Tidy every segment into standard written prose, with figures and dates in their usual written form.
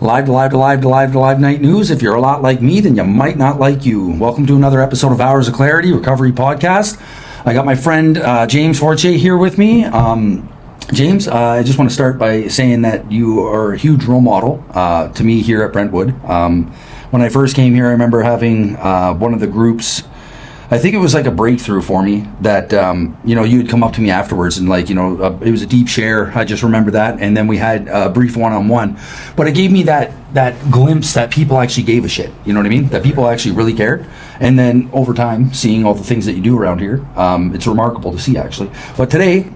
Live night news. If you're a lot like me, then you might not like you. Welcome to another episode of Hours of Clarity Recovery Podcast. I got my friend James Fortier here with me. James, I just want to start by saying that you are a huge role model to me here at Brentwood. When I first came here, I remember having one of the groups. I think it was like a breakthrough for me that, you would come up to me afterwards and it was a deep share. I just remember that. And then we had a brief one-on-one, but it gave me that glimpse that people actually gave a shit. You know what I mean? That people actually really cared. And then over time, seeing all the things that you do around here, it's remarkable to see actually. But today,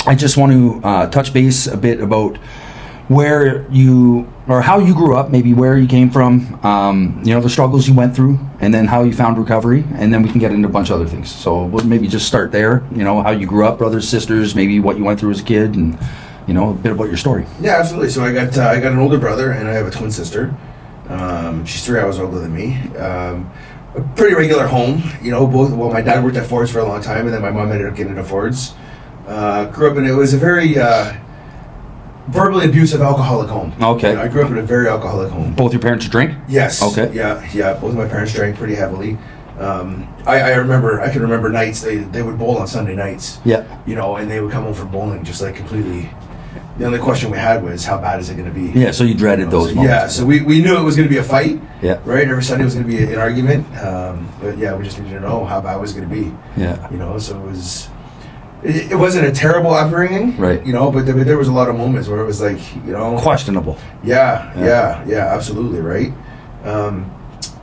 I just want to touch base a bit about where you, or how you grew up, maybe where you came from, the struggles you went through, and then how you found recovery, and then we can get into a bunch of other things. So we'll maybe just start there, how you grew up, brothers, sisters, maybe what you went through as a kid, and, a bit about your story. Yeah, absolutely. So I got an older brother, and I have a twin sister. She's 3 hours older than me. A pretty regular home, my dad worked at Ford's for a long time, and then my mom ended up getting into Ford's. Grew up in, it was a very verbally abusive alcoholic home. Okay. I grew up in a very alcoholic home. Both your parents drink? Yes. Okay. Yeah. Both of my parents drank pretty heavily. I can remember nights they would bowl on Sunday nights. Yeah. And they would come home from bowling just like completely. The only question we had was, how bad is it going to be? Yeah, so you dreaded those moments. Yeah, so we knew it was going to be a fight. Yeah. Right? Every Sunday was going to be an argument. But yeah, we just needed to know how bad it was going to be. Yeah. So it was... It wasn't a terrible upbringing, right? But there was a lot of moments where it was like, questionable. Yeah, absolutely, right.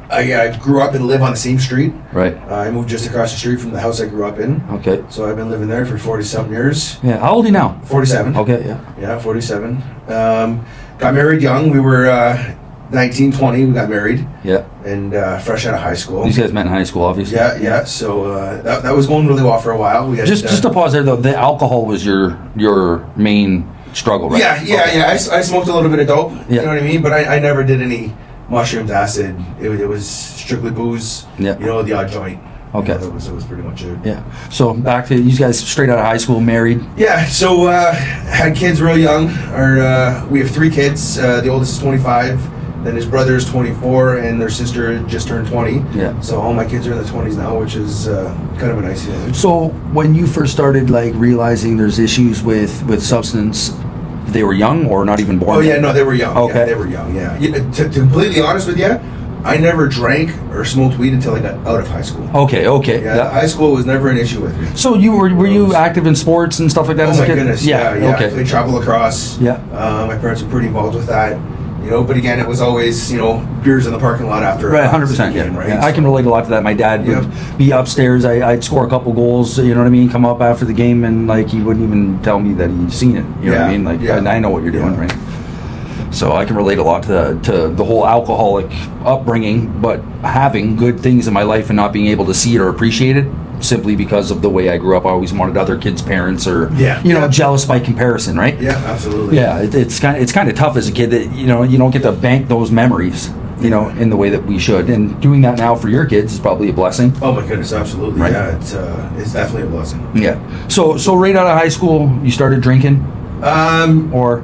I grew up and live on the same street. Right. I moved just across the street from the house I grew up in. Okay. So I've been living there for 40-something years. Yeah. How old are you now? 47. Okay. Yeah. Yeah, 47. Got married young. We were 19, 20. We got married. Yeah. And fresh out of high school. These guys met in high school, obviously. Yeah. So that was going really well for a while. We had, just to pause there, though. The alcohol was your main struggle, right? Yeah. I smoked a little bit of dope. Yeah. You know what I mean? But I never did any mushrooms, acid. It was strictly booze. Yeah. The odd joint. Okay. That was pretty much it. Yeah. So back to you guys, straight out of high school, married. Yeah. So had kids real young. We have 3 kids. The oldest is 25. Then his brother is 24, and their sister just turned 20. Yeah. So all my kids are in their 20s now, which is kind of a nice feeling. So when you first started realizing there's issues with substance, they were young or not even born? Oh yeah, no, they were young. Okay. Yeah, they were young. Yeah. To completely honest with you, I never drank or smoked weed until I got out of high school. Okay. Yeah. High school was never an issue with me. So you were you active in sports and stuff like that Oh as a my kid? goodness. Yeah. I played travel lacrosse. Yeah. My parents were pretty involved with that. But again, it was always, beers in the parking lot after. Right, 100%. Yeah, right? Yeah, I can relate a lot to that. My dad would be upstairs. I'd score a couple goals. You know what I mean? Come up after the game and he wouldn't even tell me that he'd seen it. You know what I mean? I know what you're doing, right? So I can relate a lot to the whole alcoholic upbringing, but having good things in my life and not being able to see it or appreciate it simply because of the way I grew up. I always wanted other kids' parents or jealous by comparison, right? Yeah, absolutely. Yeah, it's kind of tough as a kid that you don't get to bank those memories in the way that we should. And doing that now for your kids is probably a blessing. Oh my goodness, absolutely. Right. Yeah, it's definitely a blessing. Yeah. So right out of high school, you started drinking, or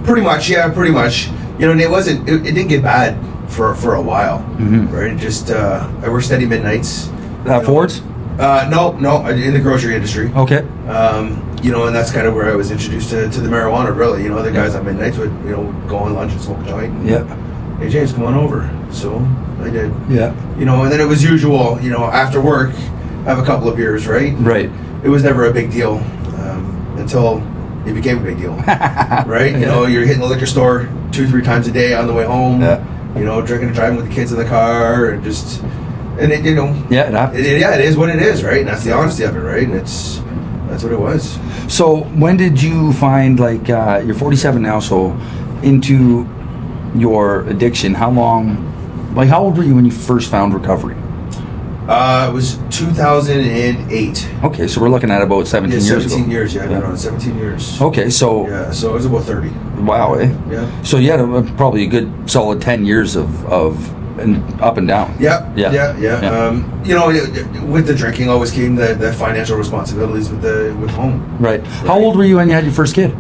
pretty much. Yeah, pretty much. It didn't get bad for a while. Mm-hmm. Right. It just I worked steady midnights. Ford's? No, in the grocery industry. Okay. And that's kind of where I was introduced to the marijuana, really. The guys at midnights would, go on lunch and smoke a joint. Yeah. Hey, James, come on over. So I did. Yeah. And then it was usual, after work, have a couple of beers, right? Right. It was never a big deal until it became a big deal, right? You're hitting the liquor store 2-3 times a day on the way home. Yeah. Drinking and driving with the kids in the car, and just... And it, yeah, it happens. It is what it is, right? And that's the honesty of it, right? And that's what it was. So when did you find, you're 47 now, so into your addiction, how old were you when you first found recovery? It was 2008. Okay, so we're looking at about 17 years ago. 17 years, yeah. I've been on 17 years. Okay, so... Yeah, so it was about 30. Wow, eh? Yeah. So you had probably a good solid 10 years of up and down. Yeah. With the drinking always came the financial responsibilities with home. Right. How old were you when you had your first kid?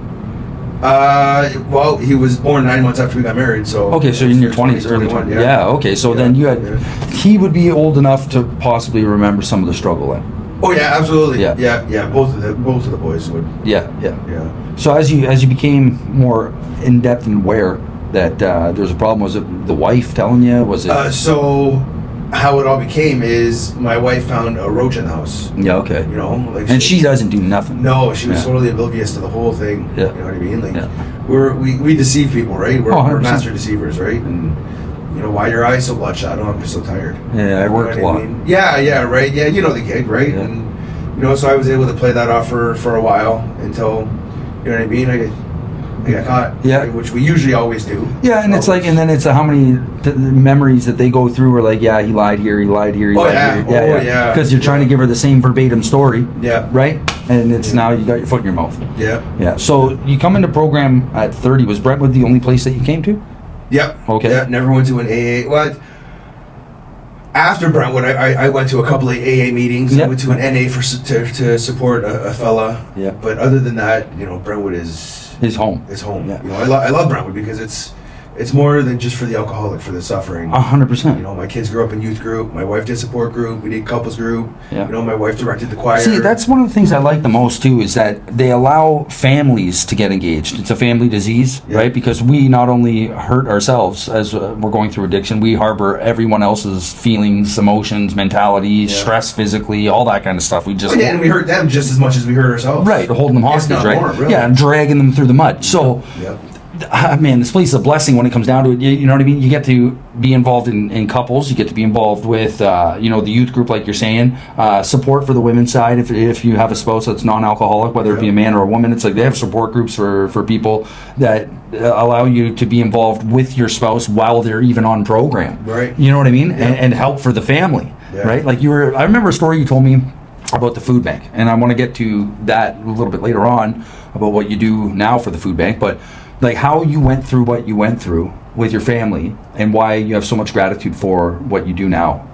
Well, he was born 9 months after we got married, so... Okay, so in your 20s, early 20s. Yeah, okay, so then you had... He would be old enough to possibly remember some of the struggle then. Oh, yeah, absolutely. Yeah. Yeah. Both of the boys would. Yeah. Yeah. So as you became more in-depth and aware that there was a problem, was it the wife telling you? Was it... So... How it all became is my wife found a roach in the house. Yeah, okay. You know, like and she doesn't do nothing. No, she was totally oblivious to the whole thing. Yeah. You know what I mean? Like we deceive people, right? We're master deceivers, right? And you know, why your eyes so bloodshot? Oh, I'm just so tired. Yeah, I worked a lot. Yeah, right. Yeah, you know the gig, right? Yeah. And you know, so I was able to play that off for a while until, you know what I mean? I got caught. Yeah. Which we usually always do. Yeah, and it's like, and then it's how many memories that they go through are like, yeah, he lied here, he lied here, he lied here. Yeah. Because you're trying to give her the same verbatim story. Yeah. Right? And it's now you got your foot in your mouth. Yeah. Yeah. So you come into program at 30. Was Brentwood the only place that you came to? Yep. Okay. Yeah, never went to an AA. Well, after Brentwood, I went to a couple of AA meetings. Yep. I went to an NA to support a fella. Yeah. But other than that, you know, Brentwood is his home. His home. Yeah. You know, I love Brentwood because it's more than just for the alcoholic, for the suffering. 100%. You know, my kids grew up in youth group. My wife did support group. We did couples group. Yeah. You know, my wife directed the choir. See, that's one of the things I like the most too, is that they allow families to get engaged. It's a family disease, right? Because we not only hurt ourselves as we're going through addiction, we harbor everyone else's feelings, emotions, mentality, stress physically, all that kind of stuff. We just and we hurt them just as much as we hurt ourselves. Right, holding them hostage, right? More, really. Yeah, and dragging them through the mud. So. Yep. Man, this place is a blessing when it comes down to it. You know what I mean? You get to be involved in couples. You get to be involved with, you know, the youth group, like you're saying. Support for the women's side. If you have a spouse that's non-alcoholic, whether it be a man or a woman, it's like they have support groups for people that allow you to be involved with your spouse while they're even on program. Right. You know what I mean? And help for the family. Yeah. Right? Like I remember a story you told me about the food bank, and I want to get to that a little bit later on about what you do now for the food bank, but like how you went through what you went through with your family and why you have so much gratitude for what you do now,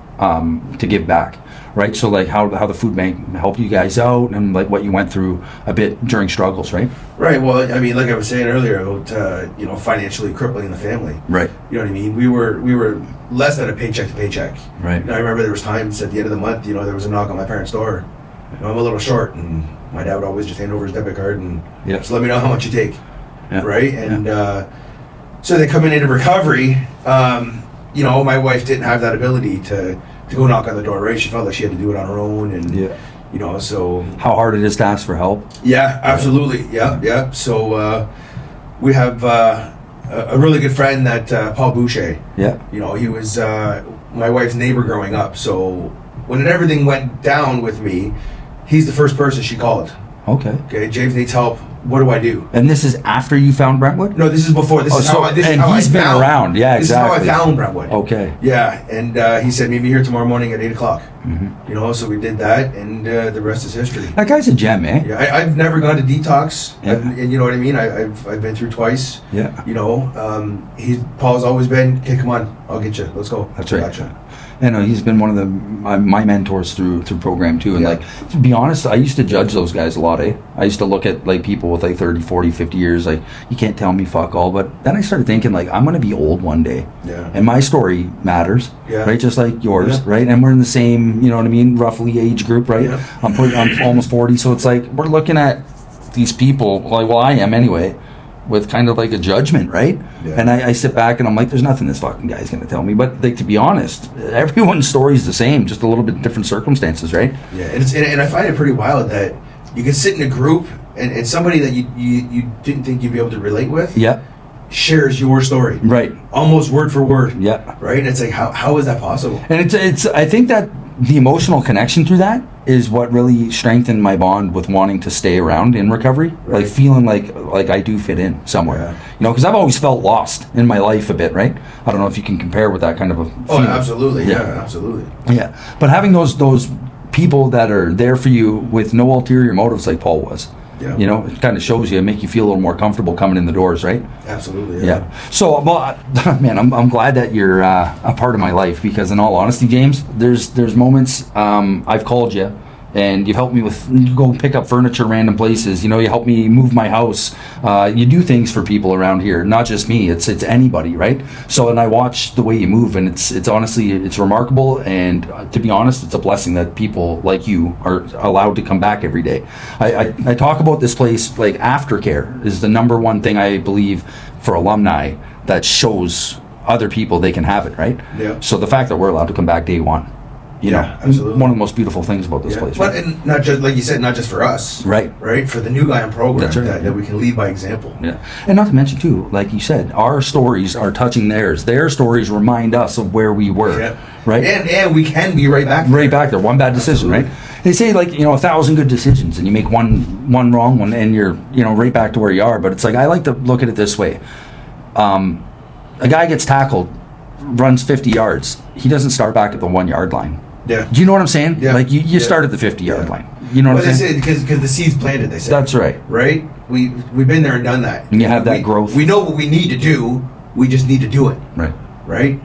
to give back, right? So like how the food bank helped you guys out and like what you went through a bit during struggles, right? Right. Well, I mean, like I was saying earlier about you know, financially crippling the family. Right. You know what I mean? We were less than a paycheck to paycheck. Right. You know, I remember there was times at the end of the month, you know, there was a knock on my parents' door. You know, I'm a little short, and my dad would always just hand over his debit card and just let me know how much you take. Yeah. Right. And so they come into recovery. You know, my wife didn't have that ability to go knock on the door. Right. She felt like she had to do it on her own, and you know, so how hard it is to ask for help. Yeah, absolutely. Yeah. So we have a really good friend that Paul Boucher. Yeah. You know, he was my wife's neighbor growing up. So when everything went down with me, he's the first person she called. Okay, James needs help. What do I do? And this is after you found Brentwood? No, this is before. This is how I found, around. Yeah, exactly. This is how I found Brentwood. Okay. Yeah, and he said, meet me here tomorrow morning at 8 o'clock. Mm-hmm. You know, so we did that, and the rest is history. That guy's a gem, eh? Yeah, I've never gone to detox, Yeah. and you know what I mean? I've been through twice. Yeah. You know, Paul's always been, okay, come on, I'll get you. Let's go. That's right. Action. I know he's been one of my mentors through program too, and like, to be honest, I used to judge those guys a lot. I used to look at like people with like 30, 40, 50 years, like, you can't tell me fuck all. But then I started thinking, like, I'm gonna be old one day, and my story matters, right? Just like yours, right? And we're in the same, you know what I mean, roughly age group, right? I'm almost 40, so it's like we're looking at these people, like, well, I am anyway, with kind of like a judgment, right? And I sit back and I'm like, there's nothing this fucking guy's gonna tell me. But like, to be honest, everyone's story is the same, just a little bit different circumstances, right? Yeah, and I find it pretty wild that you can sit in a group and somebody that you didn't think you'd be able to relate with shares your story. Right. Almost word for word. Yeah. Right? And it's like, how is that possible? And it's I think that the emotional connection through that is what really strengthened my bond with wanting to stay around in recovery, like feeling like I do fit in somewhere, you know, because I've always felt lost in my life a bit, right? I don't know if you can compare with that kind of a feeling. Oh, absolutely. Yeah, absolutely. Yeah, but having those people that are there for you with no ulterior motives, like Paul was, you know, it kind of shows you, make you feel a little more comfortable coming in the doors, right? Absolutely. Yeah. So, well, man, I'm glad that you're a part of my life, because in all honesty, James, there's moments I've called you and you've helped me with go pick up furniture random places. You help me move my house. You do things for people around here, not just me. It's anybody, right? So, and I watch the way you move, and it's honestly it's remarkable. And to be honest, it's a blessing that people like you are allowed to come back every day. I talk about this place like aftercare is the number one thing I believe for alumni that shows other people they can have it, right? Yeah. So the fact that we're allowed to come back day one. Absolutely. One of the most beautiful things about this place. But Right? and not just like you said, not just for us, Right. For the new guy on program, That's right. that we can lead by example. Yeah. And not to mention, too, like you said, our stories are touching theirs. Their stories remind us of where we were, right? And we can be right back there. Right back there. One bad decision, right? They say, like, 1,000 good decisions, and you make one wrong one, and you're, right back to where you are. But it's like, I like to look at it this way. A guy gets tackled, runs 50 yards. He doesn't start back at the 1 yard line. Yeah. Do you know what I'm saying? Yeah. Like, you start at the 50 yard line. You know what I'm saying? Because the seed's planted, they say. That's right. Right? We've been there and done that. And you have that growth. We know what we need to do. We just need to do it. Right. Right?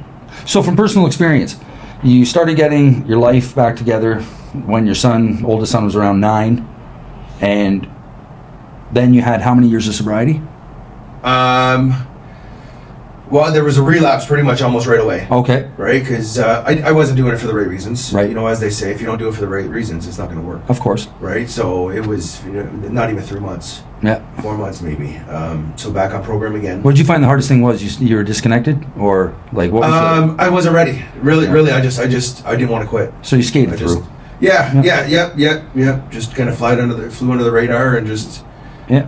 So from personal experience, you started getting your life back together when your oldest son was around 9, and then you had how many years of sobriety? Well, there was a relapse pretty much almost right away. Okay. Right? Because I wasn't doing it for the right reasons. Right. As they say, if you don't do it for the right reasons, it's not going to work. Of course. Right? So it was not even 3 months. Yeah. 4 months maybe. So back on program again. What did you find the hardest thing was? You were disconnected, or like what was it? I wasn't ready. Really, I didn't want to quit. So you skated through. Yeah. Just kind of flew under the radar and just did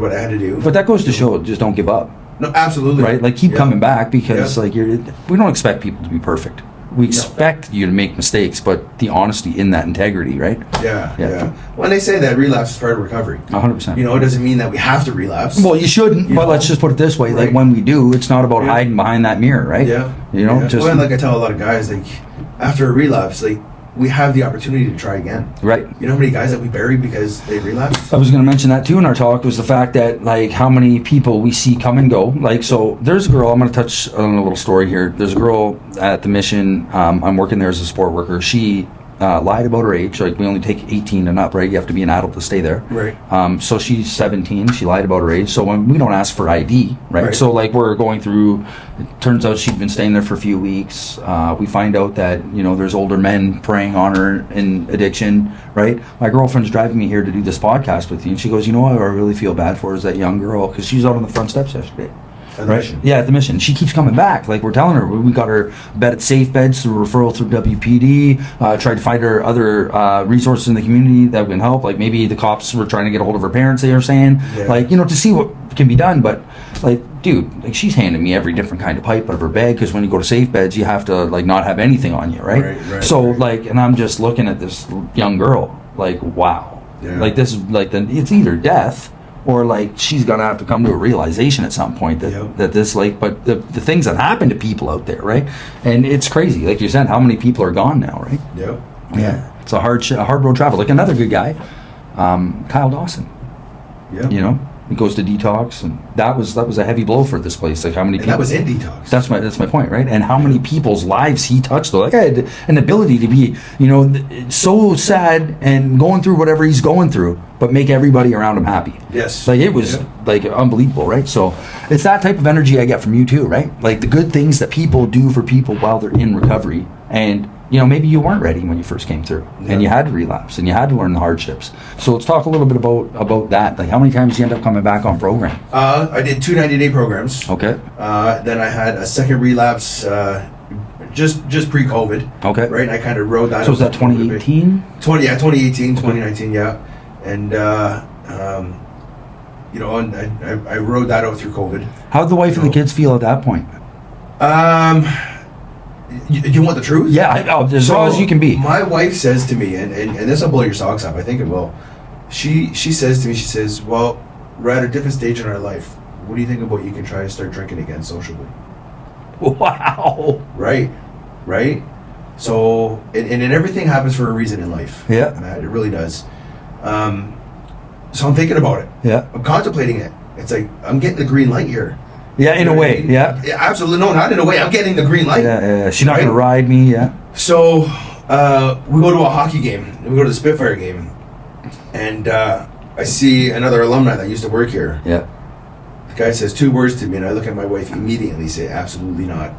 what I had to do. But that goes to show, just don't give up. No, absolutely. Right? Like, keep coming back, because we don't expect people to be perfect. We expect you to make mistakes, but the honesty in that integrity, right? Yeah. When they say that relapse is part of recovery, 100%. it doesn't mean that we have to relapse. Well, you shouldn't, but let's just put it this way. Like, when we do, it's not about hiding behind that mirror, right? Just... Well, like I tell a lot of guys, like, after a relapse, like, we have the opportunity to try again. Right. You know how many guys that we buried because they relapsed? I was going to mention that too in our talk, was the fact that, like, how many people we see come and go. Like, so there's a girl, I'm going to touch on a little story here. There's a girl at the mission, I'm working there as a support worker. She lied about her age. Like, we only take 18 and up, right? You have to be an adult to stay there. Right. So she's 17. She lied about her age. So when we don't ask for ID, right? So, like, we're going through, it turns out she'd been staying there for a few weeks. We find out that, there's older men preying on her in addiction, right? My girlfriend's driving me here to do this podcast with you, and she goes, what I really feel bad for is that young girl, because she was out on the front steps yesterday. At the mission. Yeah, at the mission. She keeps coming back. Like, we're telling her, we got her bed at Safe Beds through referral through WPD. Tried to find her other resources in the community that can help. Like, maybe the cops were trying to get a hold of her parents, they were saying. Yeah. Like, to see what can be done. But, like, dude, like, she's handing me every different kind of pipe out of her bag, because when you go to Safe Beds, you have to, like, not have anything on you, right? Like, and I'm just looking at this young girl, like, wow. Yeah. Like, this is, like, it's either death, or, like, she's gonna have to come to a realization at some point that this, like, but the things that happen to people out there, right? And it's crazy, like you said, how many people are gone now, right? Yep. Yeah. It's a hard road travel. Like, another good guy, Kyle Dawson. Yeah. He goes to detox, and that was a heavy blow for this place. Like, how many people? And that was in detox. That's my point, right? And how many people's lives he touched, though. Like, I had an ability to be, so sad and going through whatever he's going through, but make everybody around him happy. Yes. Like, it was like unbelievable, right? So it's that type of energy I get from you too, right? Like, the good things that people do for people while they're in recovery, and maybe you weren't ready when you first came through, and you had to relapse, and you had to learn the hardships. So let's talk a little bit about that. Like, how many times did you end up coming back on program? I did 2 90-day programs. Okay. Then I had a second relapse just pre-COVID. Okay. Right? And I kind of rode that. So was that 2018? 2018, 2019, yeah. And, I rode that out through COVID. How'd the wife and the kids feel at that point? You want the truth? Yeah, as raw as you can be. My wife says to me, and this will blow your socks off, I think it will. She says to me, she says, well, we're at a different stage in our life. What do you think about you can try to start drinking again socially? Wow. Right. So, and everything happens for a reason in life. Yeah. Matt, it really does. So I'm thinking about it. Yeah. I'm contemplating it. It's like, I'm getting the green light here. Yeah, in a way, yeah. Absolutely. No, not in a way. I'm getting the green light. Yeah. She's not going to ride me, yeah. So we go to a hockey game. We go to the Spitfire game, and I see another alumni that used to work here. Yeah. The guy says 2 words to me, and I look at my wife immediately. Say, absolutely not.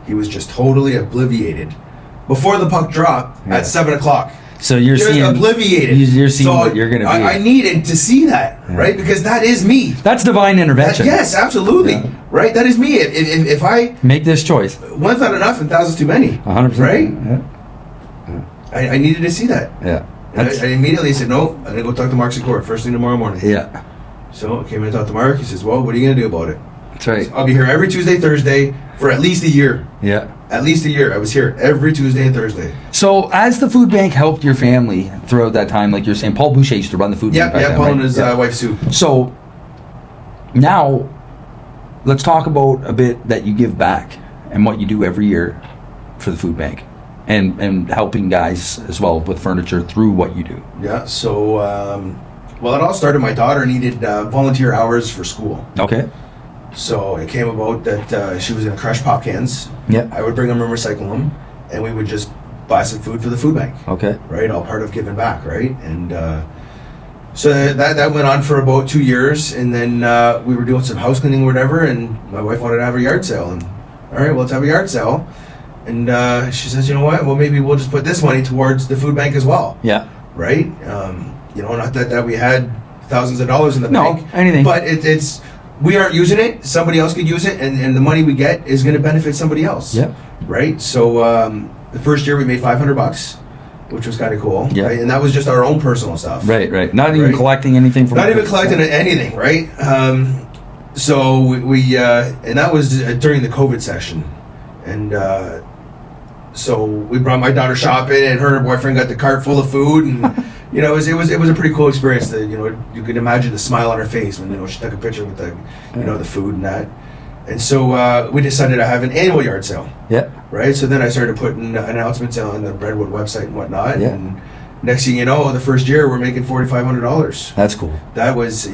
He was just totally obliviated before the puck dropped at 7:00. So you're just seeing obliviated. You're seeing what you're going to be. I needed to see that, right? Because that is me. That's divine intervention. Yes, absolutely. Yeah. Right? That is me. If I make this choice, one's not enough and thousands too many. 100%. Right? Yeah. I needed to see that. Yeah. And I immediately said, no, I'm going to go talk to Mark Secor first thing tomorrow morning. Yeah. So I came in and talked to Mark. He says, well, what are you going to do about it? That's right. So I'll be here every Tuesday, Thursday for at least a year. Yeah. At least a year. I was here every Tuesday and Thursday. So as the food bank helped your family throughout that time, like you're saying, Paul Boucher used to run the food bank. Yeah, Paul and his wife Sue. So now let's talk about a bit that you give back and what you do every year for the food bank and helping guys as well with furniture through what you do. Yeah, so, well, it all started, my daughter needed volunteer hours for school. Okay. So it came about that she was going to crush pop cans. Yeah. I would bring them and recycle them, and we would just buy some food for the food bank. Okay. Right, all part of giving back, right? And so that went on for about 2 years, and then we were doing some house cleaning or whatever, and my wife wanted to have a yard sale, and all right, well, let's have a yard sale. And she says, you know what? Well, maybe we'll just put this money towards the food bank as well. Yeah. Right? You know, not that we had thousands of dollars in the bank. No, anything. But it's we aren't using it. Somebody else could use it, and the money we get is going to benefit somebody else. Yeah. Right? So the first year we made $500, which was kind of cool. Yeah. Right? And that was just our own personal stuff. Right. Not even collecting anything from. Not even collecting anything, right? So we and that was during the COVID session, and so we brought my daughter shopping, and her boyfriend got the cart full of food, and you know it was a pretty cool experience. That you could imagine the smile on her face when she took a picture with the the food and that. And so we decided to have an annual yard sale. Yeah. Right. So then I started putting announcements on the Redwood website and whatnot. Yeah. And next thing you know, the first year we're making $4,500. That's cool. That was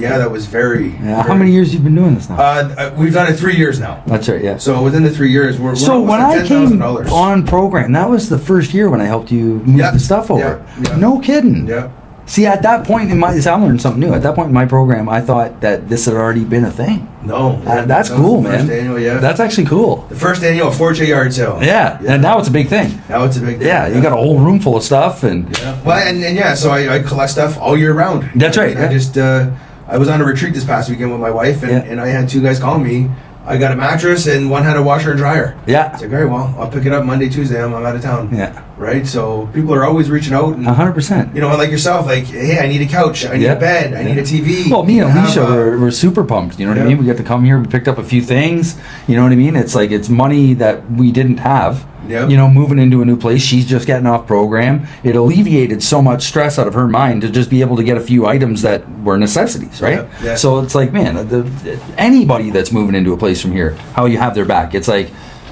very. Yeah. How many years you've been doing this now? We've done it 3 years now. That's right. Yeah. So within the 3 years, we're so almost when at I came $10,000. on program, that was the first year when I helped you move the stuff over. Yeah. No kidding. Yeah. See, at that point I learned something new. At that point in my program, I thought that this had already been a thing. No. That's cool, man. First annual, yeah. That's actually cool. The first annual 4J yard sale. Yeah. And now it's a big thing. Now it's a big thing. Yeah, you got a whole room full of stuff and. Yeah. Well, and so I collect stuff all year round. That's right. I just I was on a retreat this past weekend with my wife, and I had 2 guys call me. I got a mattress and one had a washer and dryer. Yeah. It's like, all right, well, I'll pick it up Monday, Tuesday. I'm out of town. Yeah. Right. So people are always reaching out. 100%. You know, like yourself, like, hey, I need a couch, I need a bed, I need a TV. Well, me and Alicia were super pumped. You know what I mean? We got to come here. We picked up a few things. You know what I mean? It's like it's money that we didn't have. Yep. You know, moving into a new place. She's just getting off program. It alleviated so much stress out of her mind to just be able to get a few items that were necessities, right? Yeah. So it's like, man, anybody that's moving into a place from here, how you have their back. It's like,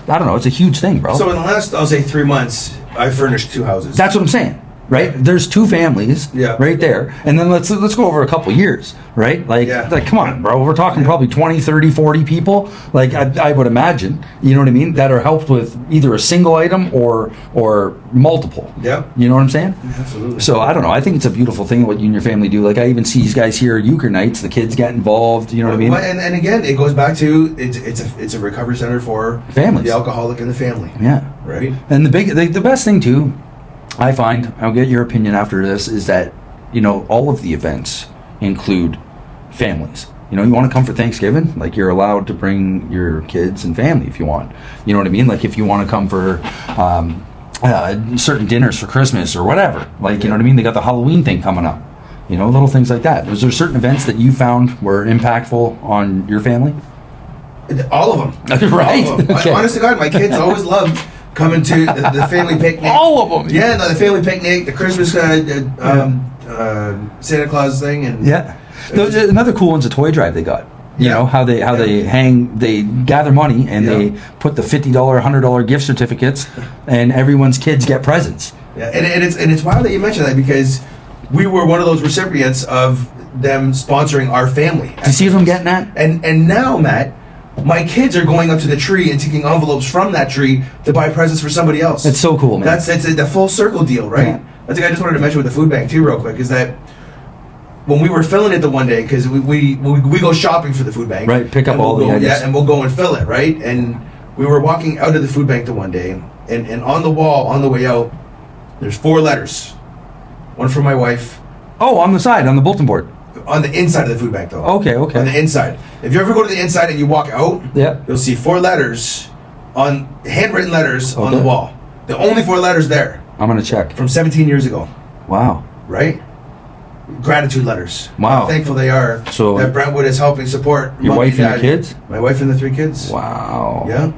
I don't know. It's a huge thing, bro. So in the last, I'll say 3 months, I furnished 2 houses. That's what I'm saying. Right, there's 2 families, right there, and then let's go over a couple years, right? Like come on, bro, we're talking probably 20, 30, 40 people. Like I would imagine, you know what I mean, that are helped with either a single item or multiple. Yeah, you know what I'm saying? Absolutely. So I don't know. I think it's a beautiful thing what you and your family do. Like I even see these guys here at euchre nights. The kids get involved. You know what I mean? Well, and again, it goes back to it's a recovery center for families, the alcoholic and the family. Yeah, right. And the best thing too, I find, I'll get your opinion after this, is that, all of the events include families. You want to come for Thanksgiving, like you're allowed to bring your kids and family if you want. You know what I mean? Like if you want to come for certain dinners for Christmas or whatever. Like, you know what I mean? They got the Halloween thing coming up. Little things like that. Was there certain events that you found were impactful on your family? All of them. Right. All of them. Okay. Honest to God, my kids always loved coming to the family picnic. All of them. Yeah, the family picnic, the Christmas Santa Claus thing, and another cool one's a toy drive they got. You know how they they gather money and they put the $50, $100 gift certificates, and everyone's kids get presents. Yeah, and it's wild that you mentioned that because we were one of those recipients of them sponsoring our family. Do you see what I'm getting at? And now, Matt, my kids are going up to the tree and taking envelopes from that tree to buy presents for somebody else. It's so cool, man. It's the full circle deal, right? Yeah. I think I just wanted to mention with the food bank too, real quick, is that when we were filling it the one day, because we go shopping for the food bank, right? Pick up all the items. Yeah, and we'll go and fill it, right? And we were walking out of the food bank the one day, and on the wall on the way out, there's 4 letters, one for my wife. Oh, on the side, on the bulletin board. On the inside of the food bank, though. Okay. On the inside. If you ever go to the inside and you walk out, yeah, you'll see 4 letters on handwritten letters on the wall. The only 4 letters there. I'm gonna check. From 17 years ago. Wow. Right? Gratitude letters. Wow. How thankful they are so that Brentwood is helping support your wife and your kids? My wife and the 3 kids. Wow. Yeah.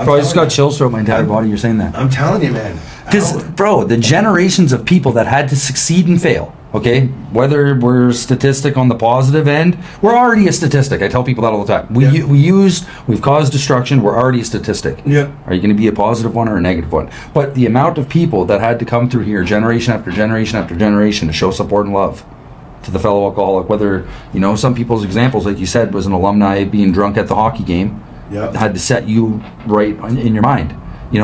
Bro, I just got chills throughout my entire body. You're saying that. I'm telling you, man. Because, bro, the generations of people that had to succeed and fail, okay? Whether we're a statistic on the positive end, we're already a statistic. I tell people that all the time. We've caused destruction, we're already a statistic. Yeah. Are you going to be a positive one or a negative one? But the amount of people that had to come through here generation after generation after generation to show support and love to the fellow alcoholic, whether, some people's examples, like you said, was an alumni being drunk at the hockey game, had to set you right in your mind.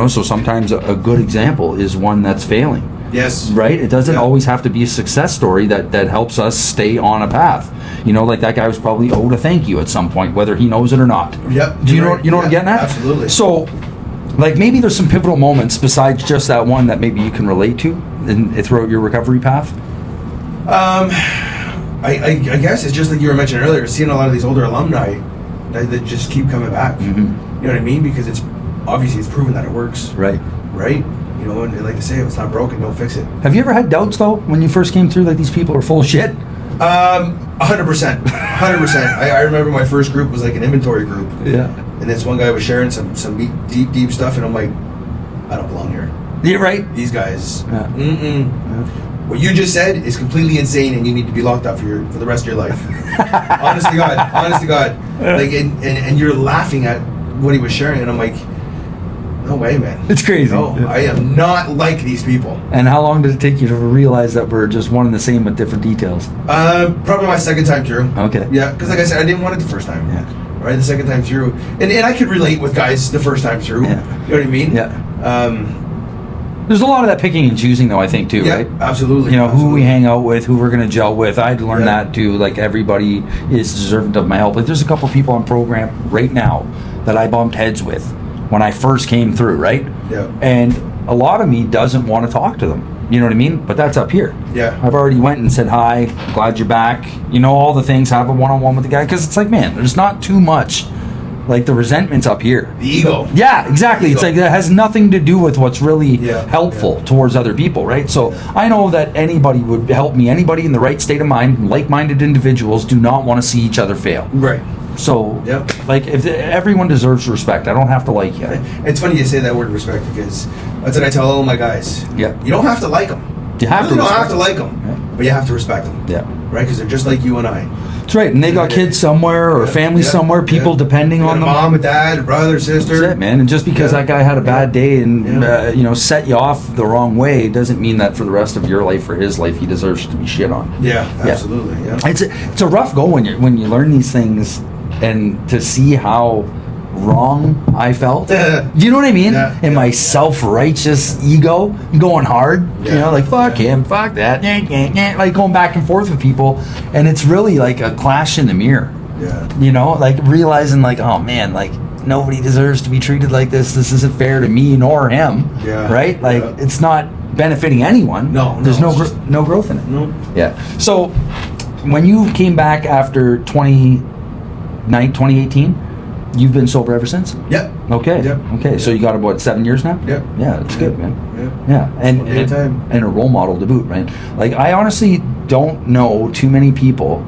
So sometimes a good example is one that's failing. Yes. Right? It doesn't always have to be a success story that helps us stay on a path. Like that guy was probably owed a thank you at some point, whether he knows it or not. Yep. Do you know what I'm getting at? Absolutely. So, like, maybe there's some pivotal moments besides just that one that maybe you can relate to throughout your recovery path? I guess it's just like you were mentioning earlier, seeing a lot of these older alumni that just keep coming back. Mm-hmm. You know what I mean? Because it's proven that it works. Right. Right? And they like to say, if it's not broken, don't fix it. Have you ever had doubts, though, when you first came through, like these people are full of shit? 100%. 100%. I remember my first group was like an inventory group. Yeah. And this one guy was sharing some deep stuff, and I'm like, I don't belong here. Yeah, right? These guys. Yeah. Yeah. What you just said is completely insane, and you need to be locked up for the rest of your life. Honest to God. Like, and you're laughing at what he was sharing, and I'm like, no way, man. It's crazy. No, I am not like these people. And how long did it take you to realize that we're just one and the same with different details? Probably my second time through. Okay. Yeah, because like I said, I didn't want it the first time. Yeah. Right, the second time through, and I could relate with guys the first time through. Yeah. You know what I mean? Yeah. There's a lot of that picking and choosing, though, I think, too, right? Absolutely. Who we hang out with, who we're going to gel with. I had to learn that, too. Like, everybody is deserving of my help. Like, there's a couple people on program right now that I bumped heads with when I first came through, right? Yeah. And a lot of me doesn't want to talk to them. You know what I mean? But that's up here. Yeah. I've already went and said, hi, glad you're back. All the things, have a one-on-one with the guy. Because it's like, man, there's not too much. Like, the resentment's up here. The ego. Yeah, exactly. It's like that has nothing to do with what's really helpful towards other people, right? So I know that anybody would help me. Anybody in the right state of mind, like-minded individuals do not want to see each other fail. Right. So, like, if everyone deserves respect, I don't have to like you. It's funny you say that word respect, because that's what I tell all my guys. Yeah. You don't have to like them. You have you to. Don't have to like them, but you have to respect them. Yeah. Right, because they're just like you and I. That's right, and they got kids somewhere or family somewhere, people depending on them. Mom, dad, brother, sister. That's it, man. And just because that guy had a bad day and set you off the wrong way doesn't mean that for the rest of your life or his life he deserves to be shit on. Yeah, absolutely. Yeah. It's a rough go when you learn these things and to see how wrong I felt. Do you know what I mean? In my self-righteous ego going hard, like fuck him, fuck that, like going back and forth with people, and it's really like a clash in the mirror. Like realizing like, oh man, like nobody deserves to be treated like this. This isn't fair to me nor him. Right? Like it's not benefiting anyone. There's no growth in it. No. Yeah. So when you came back after 2018, you've been sober ever since? Yep. Okay. Yep. Okay. So you got about 7 years now? Yep. Yeah, that's good, man. Yep. Yeah. And a role model to boot, right? Like, I honestly don't know too many people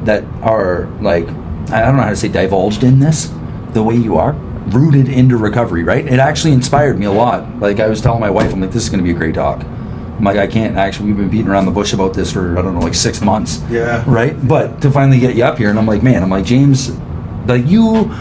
that are, like, I don't know how to say divulged in this the way you are, rooted into recovery, right? It actually inspired me a lot. Like, I was telling my wife, I'm like, this is going to be a great talk. I'm like, I can't actually, we've been beating around the bush about this for, I don't know, like 6 months. Yeah. Right? But to finally get you up here, and I'm like, James, like you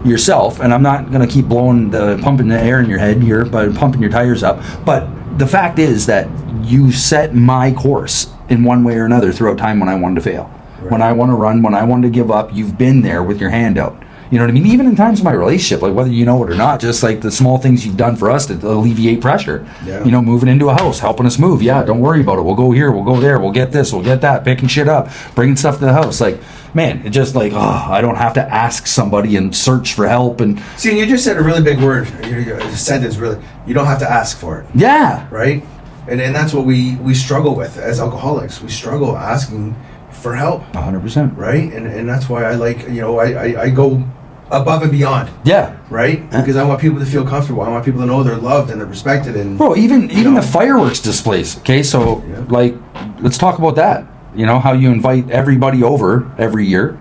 yourself, and I'm not going to keep pumping the air in your head here, but pumping your tires up. But the fact is that you set my course in one way or another throughout time when I wanted to fail. Right. When I want to run, when I wanted to give up, you've been there with your hand out. You know what I mean? Even in times of my relationship, like whether you know it or not, just like the small things you've done for us to alleviate pressure. Yeah. You know, moving into a house, helping us move. Yeah, don't worry about it. We'll go here, we'll go there, we'll get this, we'll get that, picking shit up, bringing stuff to the house. Like, man, it just like, I don't have to ask somebody and search for help. And See, and you just said a really big word. Your sentence, really. You don't have to ask for it. yeah, Right? And that's what we struggle with as alcoholics. We struggle asking for help. 100%. Right? And that's why I like, I go above and beyond. Yeah. Right? Because I want people to feel comfortable. I want people to know they're loved and they're respected. And Bro, even the fireworks displays. Okay, so Yeah. like, let's talk about that. You know how you invite everybody over every year,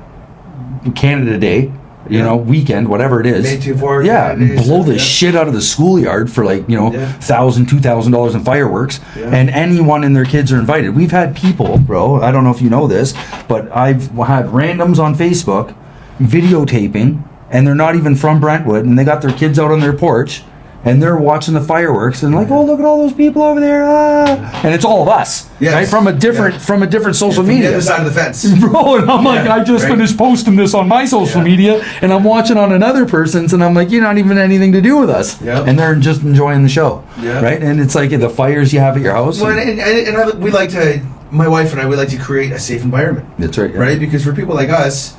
Canada Day, weekend, whatever it is. May 24, yeah, Canada Day, blow the yeah. shit out of the schoolyard for like Yeah. $1,000, $2,000 in fireworks, Yeah. and anyone and their kids are invited. We've had people, bro. I don't know if you know this, but I've had randoms on Facebook videotaping, and they're not even from Brentwood, and they got their kids out on their porch. And they're watching the fireworks and like, oh, look at all those people over there, and it's all of us, Yes. right? From a different social from the media, other side of the fence. bro. And I'm like, Yeah, I just right. finished posting this on my social Yeah. media, and I'm watching on another person's, and I'm like, you're not even anything to do with us, Yeah. and they're just enjoying the show, Yeah. right? And it's like the fires you have at your house. Well, we like to, my wife and I, we like to create a safe environment. That's right, yeah. Right? Because for people like us,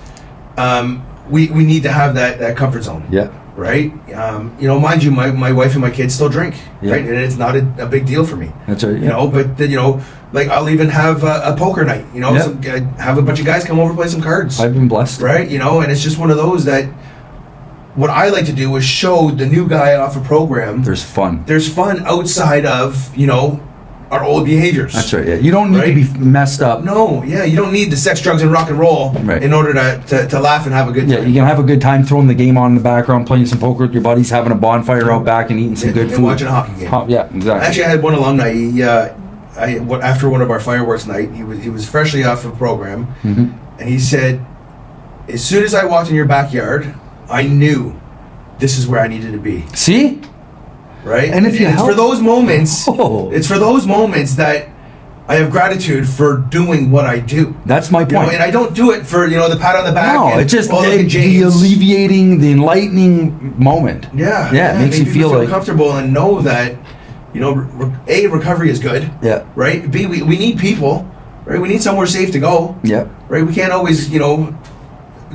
we need to have that comfort zone. Yeah, Right? Mind you, my wife and my kids still drink. Yeah. Right? And it's not a big deal for me. that's right. But like I'll even have a poker night. Yeah. Have a bunch of guys come over, play some cards. I've been blessed. Right? And it's just one of those that what I like to do is show the new guy off a program. There's fun. There's fun outside of, our old behaviors. That's right. Yeah, you don't need Right? to be messed up. No, yeah, you don't need the sex, drugs, and rock and roll Right. in order to laugh and have a good Yeah, time. you can have a good time throwing the game on in the background, playing some poker with your buddies, having a bonfire out back, and eating some And- good and food. watching a hockey game. Yeah, exactly. Actually, I had one alumni. After one of our fireworks night, he was freshly off the program, Mhm. and he said, "As soon as I walked in your backyard, I knew this is where I needed to be." See? Right? And if you it's help- for those moments, Oh. it's for those moments that I have gratitude for doing what I do. That's my point. And I don't do it for the pat on the back. No, and, it's just "Oh, look at the James." alleviating, the enlightening moment. Yeah, Yeah, it makes you make feel people like- comfortable and know that A, recovery is good. Yeah. Right. B, we need people. Right. We need somewhere safe to go. Yeah. Right. We can't always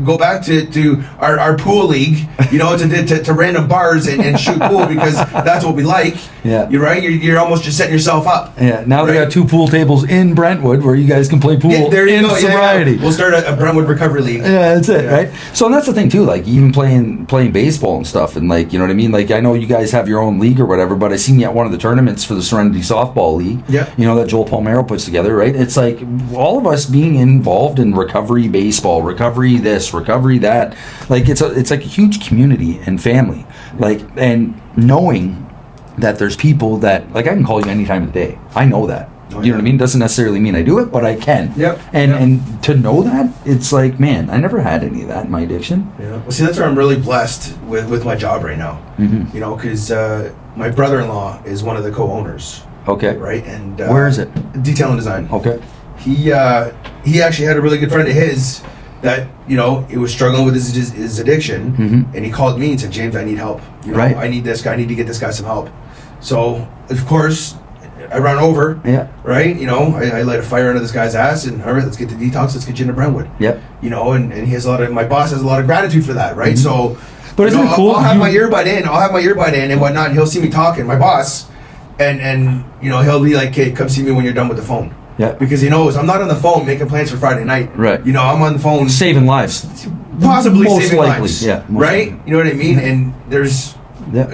go back to our pool league. To random bars and shoot pool because that's what we like. Yeah. You're right. You're almost just setting yourself up. Yeah. Now they Right. got 2 pool tables in Brentwood where you guys can play pool Yeah, there you in go. Yeah, sobriety. yeah. We'll start a Brentwood Recovery League. Yeah, that's it, Yeah. right? So and that's the thing too, like even playing baseball and stuff, and like you know what I mean. Like I know you guys have your own league or whatever, but I seen you at one of the tournaments for the Serenity Softball League. Yeah. That Joel Palmero puts together, right? It's like all of us being involved in recovery baseball, recovery this, recovery that. Like it's like a huge community and family, like and knowing that there's people that like I can call you any time of the day. I know that. Oh, You know what I mean? Doesn't necessarily mean I do it, but I can. Yep. And Yep. and to know that, it's like, man, I never had any of that in my addiction. Yeah. Well, see, that's where I'm really blessed with my job right now. Mm-hmm. Because my brother-in-law is one of the co-owners. Okay. Right. And Where is it? Detail and Design. Okay. He actually had a really good friend of his that he was struggling with his addiction, Mhm. and he called me and said, "James, I need help. Right. I need this guy. I need to get this guy some help." So of course, I run over. Yeah. Right. I light a fire under this guy's ass, and all right, let's get the detox. Let's get you into Brentwood. Yep. And he has my boss has a lot of gratitude for that. Right. Mhm. So. But isn't it cool? I'll have my earbud in and whatnot, and he'll see me talking, my boss, and he'll be like, "Hey, come see me when you're done with the phone." Yeah. Because he knows I'm not on the phone making plans for Friday night. Right. I'm on the phone Saving lives. possibly Most saving likely, lives. yeah, most Right? likely. You know what I mean? And there's Yeah.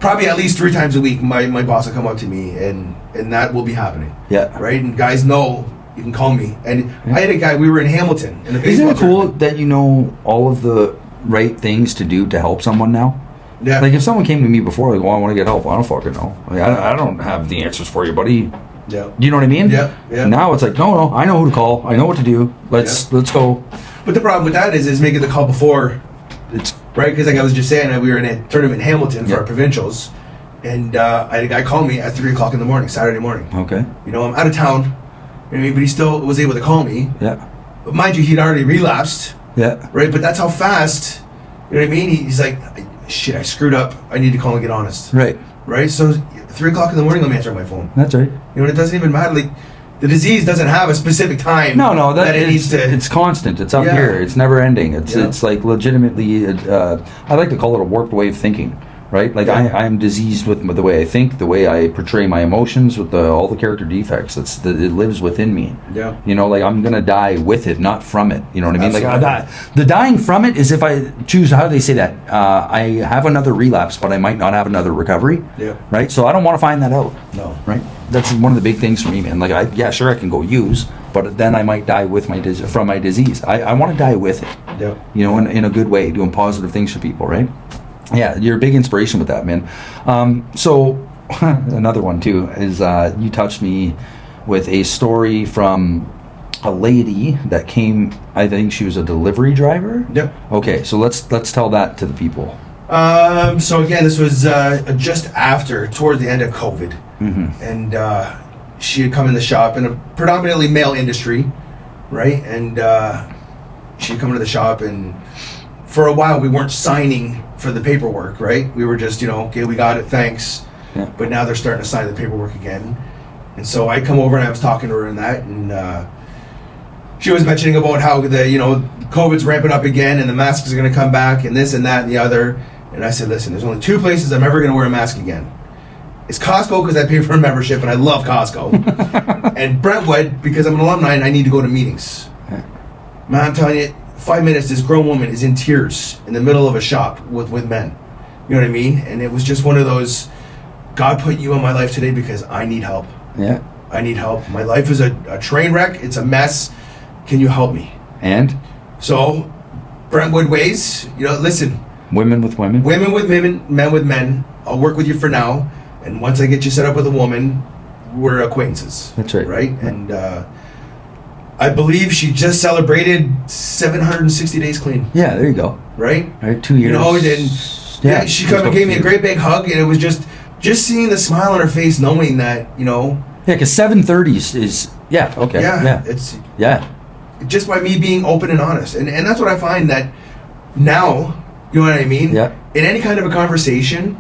probably at least 3 times a week my boss will come up to me and that will be happening. Yeah. Right? And guys know you can call me. And Yeah. I had a guy, we were in Hamilton in a baseball Isn't it cool tournament. that you know all of the right things to do to help someone now? Yeah. Like if someone came to me before, like, well, I want to get help. I don't fucking know. Like, I don't have the answers for you, buddy. yeah. You know what I mean? Yeah, yeah. Now it's like, no, I know who to call. I know what to do. Let's go. But the problem with that is making the call before. It's Right, because like I was just saying, we were in a tournament in Hamilton for Yeah. our provincials, and I had a guy call me at 3 o'clock in the morning, Saturday morning. okay. I'm out of town, but he still was able to call me. Yeah. But mind you, he'd already relapsed, Yeah. right? But that's how fast, You know what I mean? He's like, shit, I screwed up. I need to call and get honest. Right. Right? So 3 o'clock in the morning, I'm answering my phone. That's right. You know, it doesn't even matter. Like, the disease doesn't have a specific time. No, that it needs to. It's constant. It's up Yeah. here. It's never ending. It's Yeah. it's like legitimately. I like to call it a warped way of thinking. Right? Like Yeah. I'm diseased with the way I think, the way I portray my emotions, with all the character defects. It lives within me. Yeah. You know, like I'm gonna die with it, not from it. You know what I mean? Like Absolutely. the dying from it is if I choose. How do they say that? I have another relapse, but I might not have another recovery. Yeah. Right. So I don't want to find that out. No. Right. That's one of the big things for me, man. Like sure I can go use, but then I might die with from my disease. I want to die with it. Yeah. You know, in a good way, doing positive things for people. Right. Yeah, you're a big inspiration with that, man. So another one too is you touched me with a story from a lady that came. I think she was a delivery driver. Yep. Okay, so let's tell that to the people. So again, this was just towards the end of COVID, and she had come in the shop in a predominantly male industry, right? And she had come into the shop, and for a while we weren't signing for the paperwork, right? We were just, okay, we got it, thanks. Yeah. But now they're starting to sign the paperwork again, and so I come over and I was talking to her and that, and she was mentioning about how COVID's ramping up again, and the masks are going to come back, and this and that and the other. And I said, listen, there's only 2 places I'm ever going to wear a mask again. It's Costco, because I pay for a membership and I love Costco. And Brentwood, because I'm an alumni and I need to go to meetings. Man, I'm telling you, 5 minutes, this grown woman is in tears in the middle of a shop with men. You know what I mean? And it was just one of those, God put you in my life today because I need help. Yeah. I need help. My life is a train wreck. It's a mess. Can you help me? And So, Brentwood ways, listen. women with women. Women with women, men with men. I'll work with you for now. And once I get you set up with a woman, we're acquaintances. That's right. Right? And I believe she just celebrated 760 days clean. Yeah, there you go. Right? Right, 2 years. And she come and gave me a great big hug, and it was just seeing the smile on her face, knowing that, Yeah, because 730 is okay. Yeah. It's Yeah. just by me being open and honest. And that's what I find that now, you know what I mean? Yeah. In any kind of a conversation,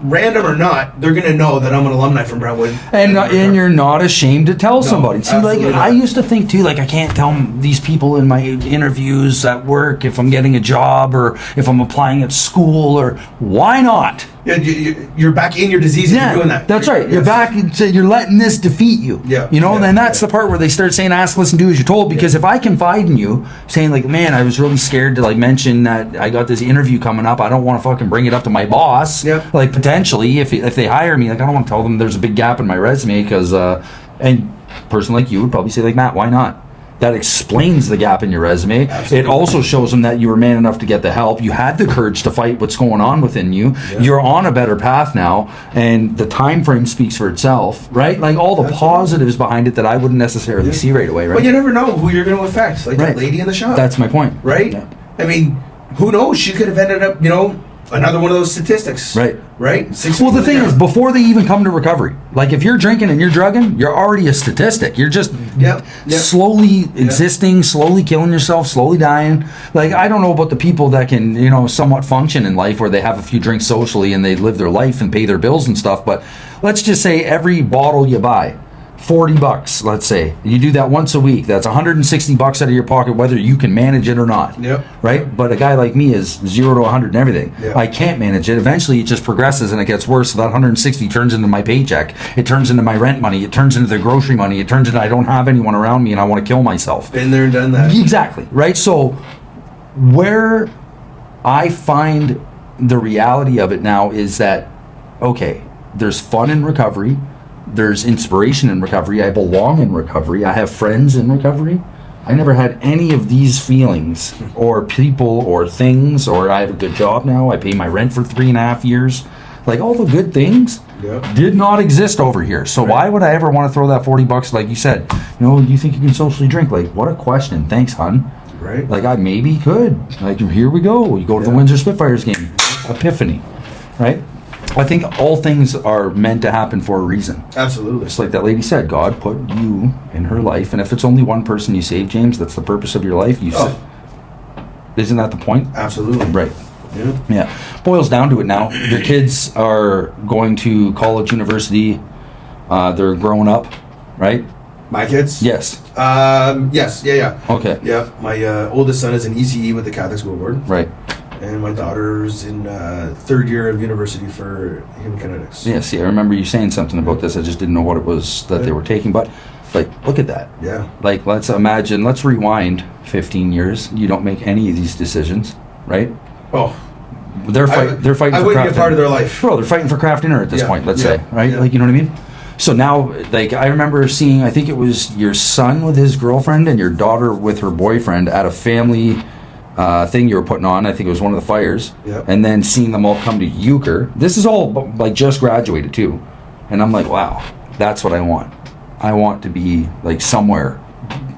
random or not, they're gonna know that I'm an alumni from Brentwood, And you're not ashamed to tell somebody. See, like absolutely I not. used to think too, like I can't tell these people in my interviews at work if I'm getting a job or if I'm applying at school, or why not? Yeah, you're back in your disease if you're doing that. That's right. You're Yes. back. You're letting this defeat you. Yeah, You know, yeah, and that's yeah. the part where they start saying, "Ask, listen, do as you're told." Because if I confide in you, saying like, "Man, I was really scared to like mention that I got this interview coming up. I don't want to fucking bring it up to my boss." Yeah. Like potentially, if they hire me, like I don't want to tell them there's a big gap in my resume because, and a person like you would probably say like, "Matt, why not?" That explains the gap in your resume. Absolutely. It also shows them that you were man enough to get the help. You had the courage to fight what's going on within you. Yeah. You're on a better path now, and the time frame speaks for itself, right? Like all the Absolutely. positives behind it that I wouldn't necessarily see right away, right? But you never know who you're going to affect, like Right. that lady in the shop. That's my point. right. Yeah. I mean, who knows? She could have ended up, another one of those statistics. Right. Right. 6 Well, the people thing down. is, before they even come to recovery, like if you're drinking and you're drugging, you're already a statistic. You're just Yep, yep. slowly existing, slowly killing yourself, slowly dying. Like, I don't know about the people that can, somewhat function in life where they have a few drinks socially and they live their life and pay their bills and stuff. But let's just say every bottle you buy, $40, let's say. You do that once a week. That's $160 out of your pocket, whether you can manage it or not. Yep. Right? But a guy like me is 0 to 100 and everything. Yep. I can't manage it. Eventually, it just progresses and it gets worse. So that 160 turns into my paycheck. It turns into my rent money. It turns into the grocery money. It turns into I don't have anyone around me and I want to kill myself. Been there and done that. Exactly. Right? So where I find the reality of it now is that, okay, there's fun in recovery. There's inspiration in recovery. I belong in recovery. I have friends in recovery. I never had any of these feelings or people or things, or I have a good job now. I pay my rent for 3.5 years. Like all the good things Yep. did not exist over here. So Right. why would I ever want to throw that $40, like you said? You think you can socially drink? Like, what a question. Thanks, hun. Right. Like, I maybe could. Like, here we go. You go to the Yeah. Windsor Spitfires game. Epiphany. Right? I think all things are meant to happen for a reason. Absolutely. Just like that lady said, God put you in her life. And if it's only one person you save, James, that's the purpose of your life. You Oh. sa- Isn't that the point? Absolutely. Right. Yeah. Yeah. Boils down to it now. Your kids are going to college, university. They're growing up, right? My kids? Yes. Yes. Yeah. Okay. Yeah. My oldest son is in ECE with the Catholic School Board. Right. And my daughter's in third year of university for human kinetics. Yeah, see, I remember you saying something about this. I just didn't know what it was that they were taking. But, like, look at that. Yeah. Like, let's rewind 15 years. You don't make any of these decisions, right? Oh. They're fighting for craft. I wouldn't be a part of their life. Bro, they're fighting for craft dinner at this point, let's say, right? Yeah. Like, you know what I mean? So now, like, I remember seeing, I think it was your son with his girlfriend and your daughter with her boyfriend at a family thing you were putting on. I think it was one of the fires. Yep. And then seeing them all come to Euchre. This is all, like, just graduated, too. And I'm like, wow, that's what I want. I want to be, like, somewhere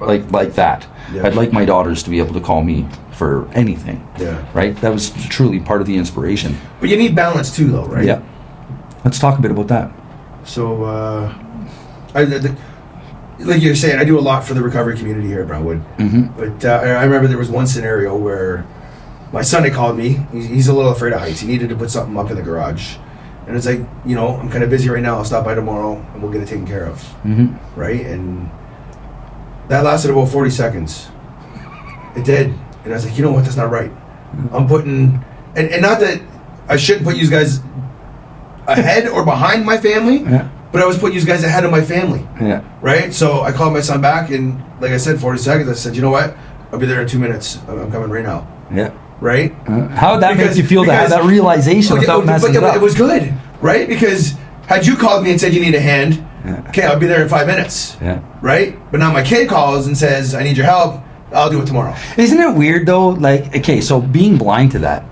like that. Yeah. I'd like my daughters to be able to call me for anything. Yeah. Right? That was truly part of the inspiration. But you need balance too, though, right? Yeah. Let's talk a bit about that. So, like you're saying, I do a lot for the recovery community here at Brownwood. Mm-hmm. But I remember there was one scenario where my son had called me. He's a little afraid of heights. He needed to put something up in the garage. And it's like, you know, I'm kind of busy right now. I'll stop by tomorrow and we'll get it taken care of. Mm-hmm. Right? And that lasted about 40 seconds. It did. And I was like, you know what? That's not right. I'm putting... And not that I shouldn't put you guys ahead or behind my family, Yeah. but I was putting you guys ahead of my family. Yeah. Right? So I called my son back, and like I said, 40 seconds. I said, you know what? I'll be there in 2 minutes. I'm coming right now. Yeah. Right? How would that make you feel, that realization without messing it up? It was good, right? Because had you called me and said you need a hand, okay, I'll be there in 5 minutes. Yeah. Right? But now my kid calls and says, I need your help. I'll do it tomorrow. Isn't it weird, though? Like, okay, so being blind to that,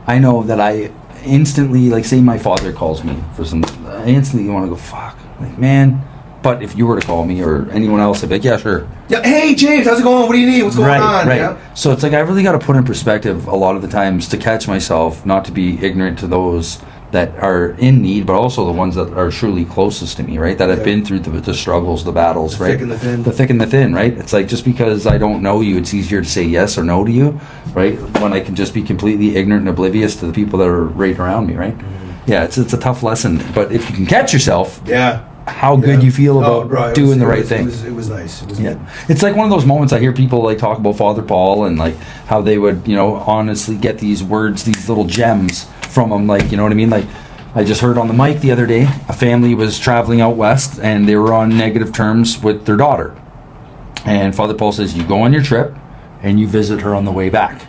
I know that I instantly, like, say my father calls me for some, I instantly want to go, fuck. Like, man. But if you were to call me or anyone else, I'd be like, yeah, sure. Yeah, hey, James, how's it going? What do you need? What's going on? Right. Yeah. So it's like I really got to put in perspective a lot of the times to catch myself, not to be ignorant to those that are in need, but also the ones that are truly closest to me, right? That have been through the struggles, the battles, The right? thick and the thin. The thick and the thin, right? It's like just because I don't know you, it's easier to say yes or no to you, right? When I can just be completely ignorant and oblivious to the people that are right around me, right? Mm-hmm. Yeah, it's a tough lesson, but if you can catch yourself, Yeah. how good you feel about bro, doing the right thing. It was nice. It was Yeah, good. it's like one of those moments I hear people like talk about Father Paul and like how they would, you know, honestly get these words, these little gems from him, like, you know what I mean? Like, I just heard on the mic the other day, a family was traveling out west and they were on negative terms with their daughter. And Father Paul says, you go on your trip and you visit her on the way back.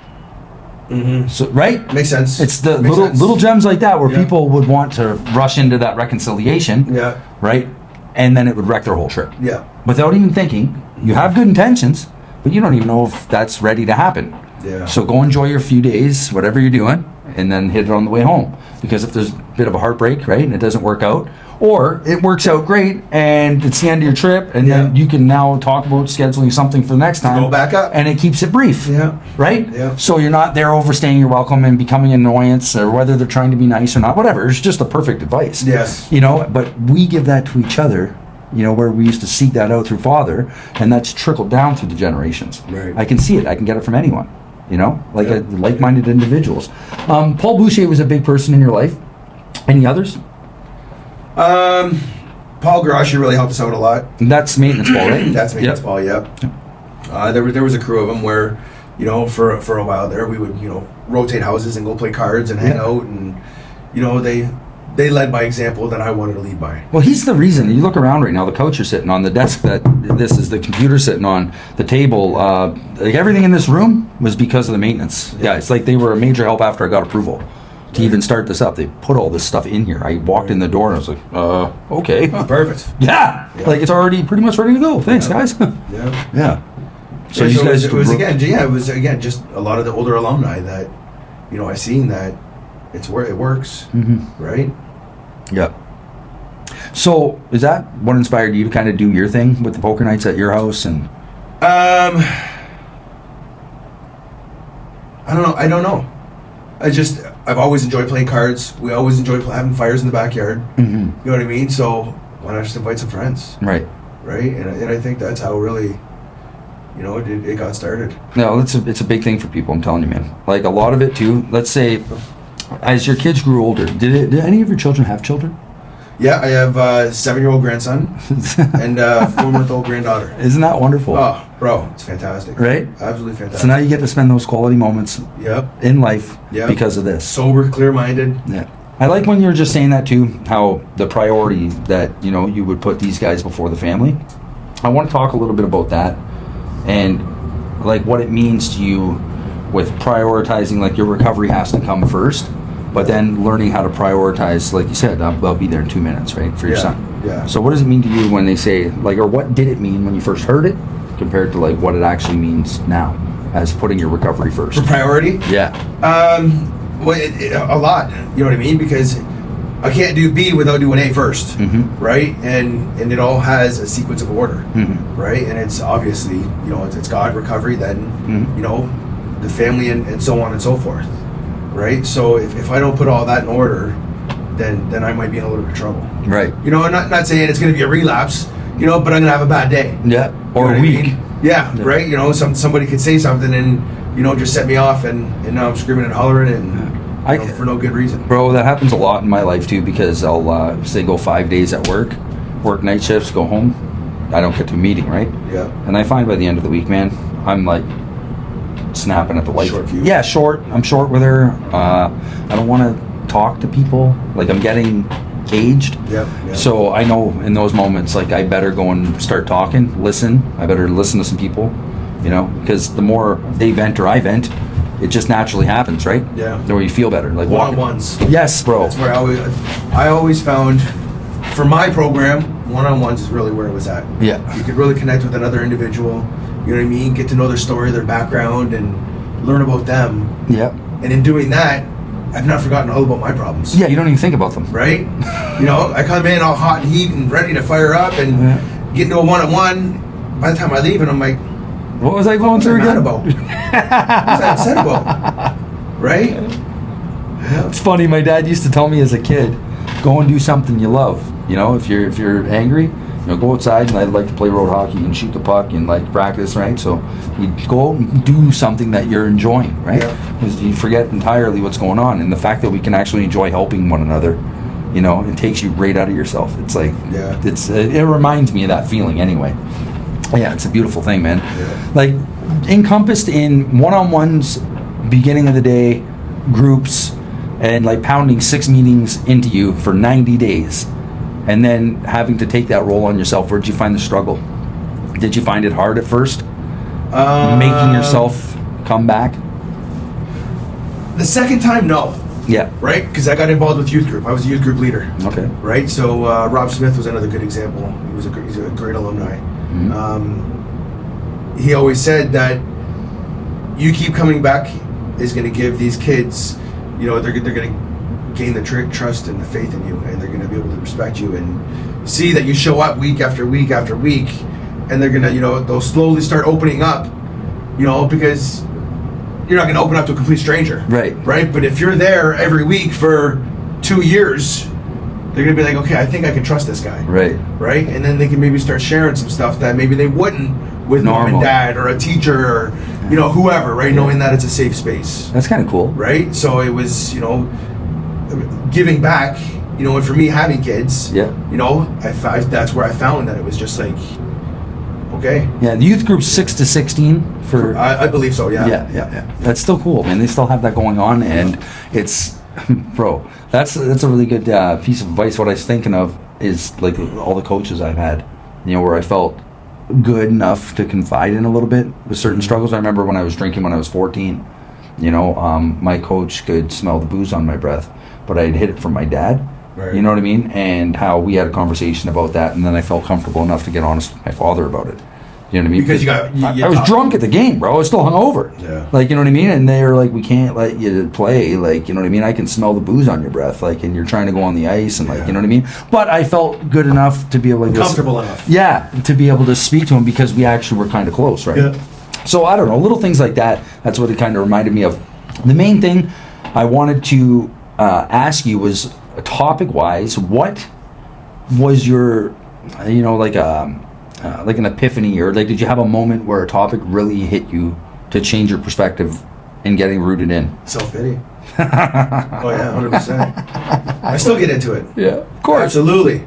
Mm-hmm. So, right? Makes sense. It's the Makes sense. little gems like that where Yeah. people would want to rush into that reconciliation, Yeah. right? And then it would wreck their whole trip. Yeah. Without even thinking. You have good intentions, but you don't even know if that's ready to happen. Yeah. So go enjoy your few days, whatever you're doing, and then hit it on the way home. Because if there's a bit of a heartbreak, right, and it doesn't work out, or it works out great and it's the end of your trip, and then you can now talk about scheduling something for the next time. Go back up. And it keeps it brief. Yeah. Right? Yeah. So you're not there overstaying your welcome and becoming an annoyance, or whether they're trying to be nice or not, whatever. It's just the perfect advice. Yes. You know, but we give that to each other, you know, where we used to seek that out through Father, and that's trickled down through the generations. Right. I can see it. I can get it from anyone, you know, like Yeah. like-minded individuals. Paul Boucher was a big person in your life. Any others? Paul Garaschi really helped us out a lot. And that's maintenance Paul, right? That's maintenance Yep. Paul, yep. There was a crew of them where, you know, for a while there, we would, you know, rotate houses and go play cards and hang out, and, you know, they led by example that I wanted to lead by. Well, he's the reason. You look around right now, the couch you're sitting on, the desk that this is, the computer sitting on, the table, like everything in this room was because of the maintenance. Yeah, it's like they were a major help after I got approval to even start this up. They put all this stuff in here. I walked in the door and I was like, okay. Perfect. Yeah. Like it's already pretty much ready to go. Thanks, guys. Yeah. Yeah. So you guys it was again just a lot of the older alumni that, you know, I seen that it works, right? Yeah. So is that what inspired you to kind of do your thing with the poker nights at your house? And I don't know. I've always enjoyed playing cards. We always enjoyed having fires in the backyard. You know what I mean? So why not just invite some friends? Right. Right? And I think that's how really you know, it got started. No, it's a big thing for people. I'm telling you, man. Like a lot of it too. Let's say, as your kids grew older, did any of your children have children? Yeah, I have a 7-year-old grandson and a 4-month-old granddaughter. Isn't that wonderful? Oh, bro, it's fantastic. Right? Absolutely fantastic. So now you get to spend those quality moments in life because of this. Sober, clear-minded. Yeah. I like when you're just saying that too, how the priority that, you know, you would put these guys before the family. I want to talk a little bit about that and like what it means to you with prioritizing, like your recovery has to come first, but then learning how to prioritize, like you said, I'll be there in 2 minutes, right, for your son. Yeah. So what does it mean to you when they say, like, or what did it mean when you first heard it compared to like what it actually means now as putting your recovery first? For priority? Yeah. Well, a lot. You know what I mean? Because I can't do B without doing A first, right? And it all has a sequence of order, right? And it's obviously, you know, it's God, recovery, then, you know, the family and so on and so forth, right? So if I don't put all that in order, then I might be in a little bit of trouble. Right. You know, I'm not saying it's going to be a relapse, you know, but I'm going to have a bad day. Yeah. You Or know a what I week. mean? Yeah, right? You know, somebody could say something and, you know, just set me off and now I'm screaming and hollering and you know, for no good reason. Bro, that happens a lot in my life too because I'll say go 5 days at work night shifts, go home. I don't get to a meeting, right? Yeah. And I find by the end of the week, man, I'm like snapping at the wife. Short fuse. Yeah, short. I'm short with her. I don't want to talk to people. Like I'm getting caged. Yeah. So I know in those moments, like I better go and start talking, listen. I better listen to some people, you know, because the more they vent or I vent, it just naturally happens, right? Yeah. The way you feel better, like one-on-ones. Yes, bro. That's where I always found, for my program, one-on-ones is really where it was at. Yeah. You could really connect with another individual. You know what I mean? Get to know their story, their background, and learn about them. Yeah. And in doing that, I've not forgotten all about my problems. Yeah, you don't even think about them. Right? You know, I come in all hot and heat and ready to fire up and get into a one-on-one. By the time I leave, and I'm like, what was I going through again? What was I upset about? Right? It's funny. My dad used to tell me as a kid, go and do something you love. You know, if you're angry, you know, go outside. And I'd like to play road hockey and shoot the puck and like practice, right? So you go out and do something that you're enjoying, right? Because you forget entirely what's going on, and the fact that we can actually enjoy helping one another, you know, it takes you right out of yourself. It's like, it reminds me of that feeling anyway. Yeah, it's a beautiful thing, man. Yeah. Like encompassed in one-on-ones, beginning of the day, groups, and like pounding 6 meetings into you for 90 days, and then having to take that role on yourself. Where'd you find the struggle? Did you find it hard at first? Making yourself come back? The second time, no. Yeah. Right? Because I got involved with youth group. I was a youth group leader. Okay. Right? So Rob Smith was another good example. He's a great alumni. He always said that you keep coming back is going to give these kids, you know, they're going to gain the trust and the faith in you, and they're going to be able to respect you and see that you show up week after week after week, and they're going to, you know, they'll slowly start opening up, you know, because you're not going to open up to a complete stranger. Right? But if you're there every week for 2 years, they're going to be like, okay, I think I can trust this guy. Right? And then they can maybe start sharing some stuff that maybe they wouldn't with mom and dad or a teacher or, you know, whoever, right? Knowing that it's a safe space. That's kind of cool. Right? So it was, you know, giving back, you know, and for me having kids, you know, that's where I found that it was just like, okay. Yeah, the youth group's 6 to 16 for... I believe so, Yeah. That's still cool, man. They still have that going on, and it's... Bro, that's a really good piece of advice. What I was thinking of is like all the coaches I've had, you know, where I felt good enough to confide in a little bit with certain struggles. I remember when I was drinking when I was 14, you know, my coach could smell the booze on my breath, but I'd hid it from my dad. Right. You know what I mean? And how we had a conversation about that, and then I felt comfortable enough to get honest with my father about it. You know what I mean? Because I was drunk at the game, bro. I was still hungover. Yeah. Like, you know what I mean? And they were like, we can't let you play. Like, you know what I mean? I can smell the booze on your breath. Like, and you're trying to go on the ice and like, you know what I mean? But I felt good enough to be able to... Comfortable enough. Yeah, to be able to speak to him because we actually were kind of close, right? Yeah. So, I don't know. Little things like that. That's what it kind of reminded me of. The main thing I wanted to ask you was, topic-wise, what was your, you know, like like an epiphany, or like did you have a moment where a topic really hit you to change your perspective in getting rooted in? Self-pity. Oh yeah, 100%. I still get into it. Yeah, of course. Absolutely.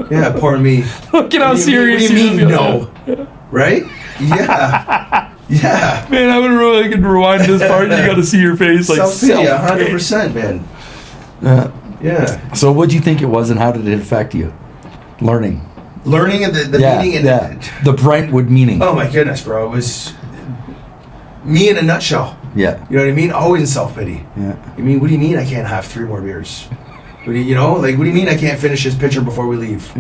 Yeah, poor me. Look at how serious What do you mean, is. no? Right? Yeah. Yeah. Man, I would really could rewind this part. You got to see your face, like Self-pity, 100%, man. Yeah. So, what do you think it was, and how did it affect you? Learning and the meaning and the Brentwood meaning. oh my goodness, bro, it was me in a nutshell. Yeah. You know what I mean? Always self-pity. Yeah. I mean, what do you mean I can't have 3 more beers? What do you mean I can't finish this pitcher before we leave?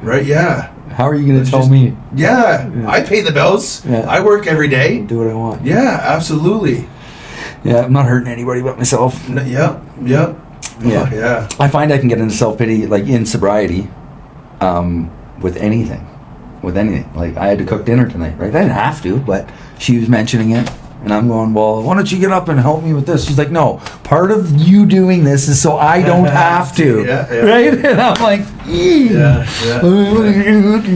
Right? Yeah. How are you going to tell just- me? Yeah. I pay the bills. Yeah. I work every day. Do what I want. Yeah, absolutely. Yeah, I'm not hurting anybody but myself. Yep. Yeah. Yeah. I find I can get into self-pity, like in sobriety, with anything. Like, I had to cook dinner tonight, right? I didn't have to, but she was mentioning it. And I'm going, well, why don't you get up and help me with this? She's like, no, part of you doing this is so I don't have to. Yeah. Right? And I'm like,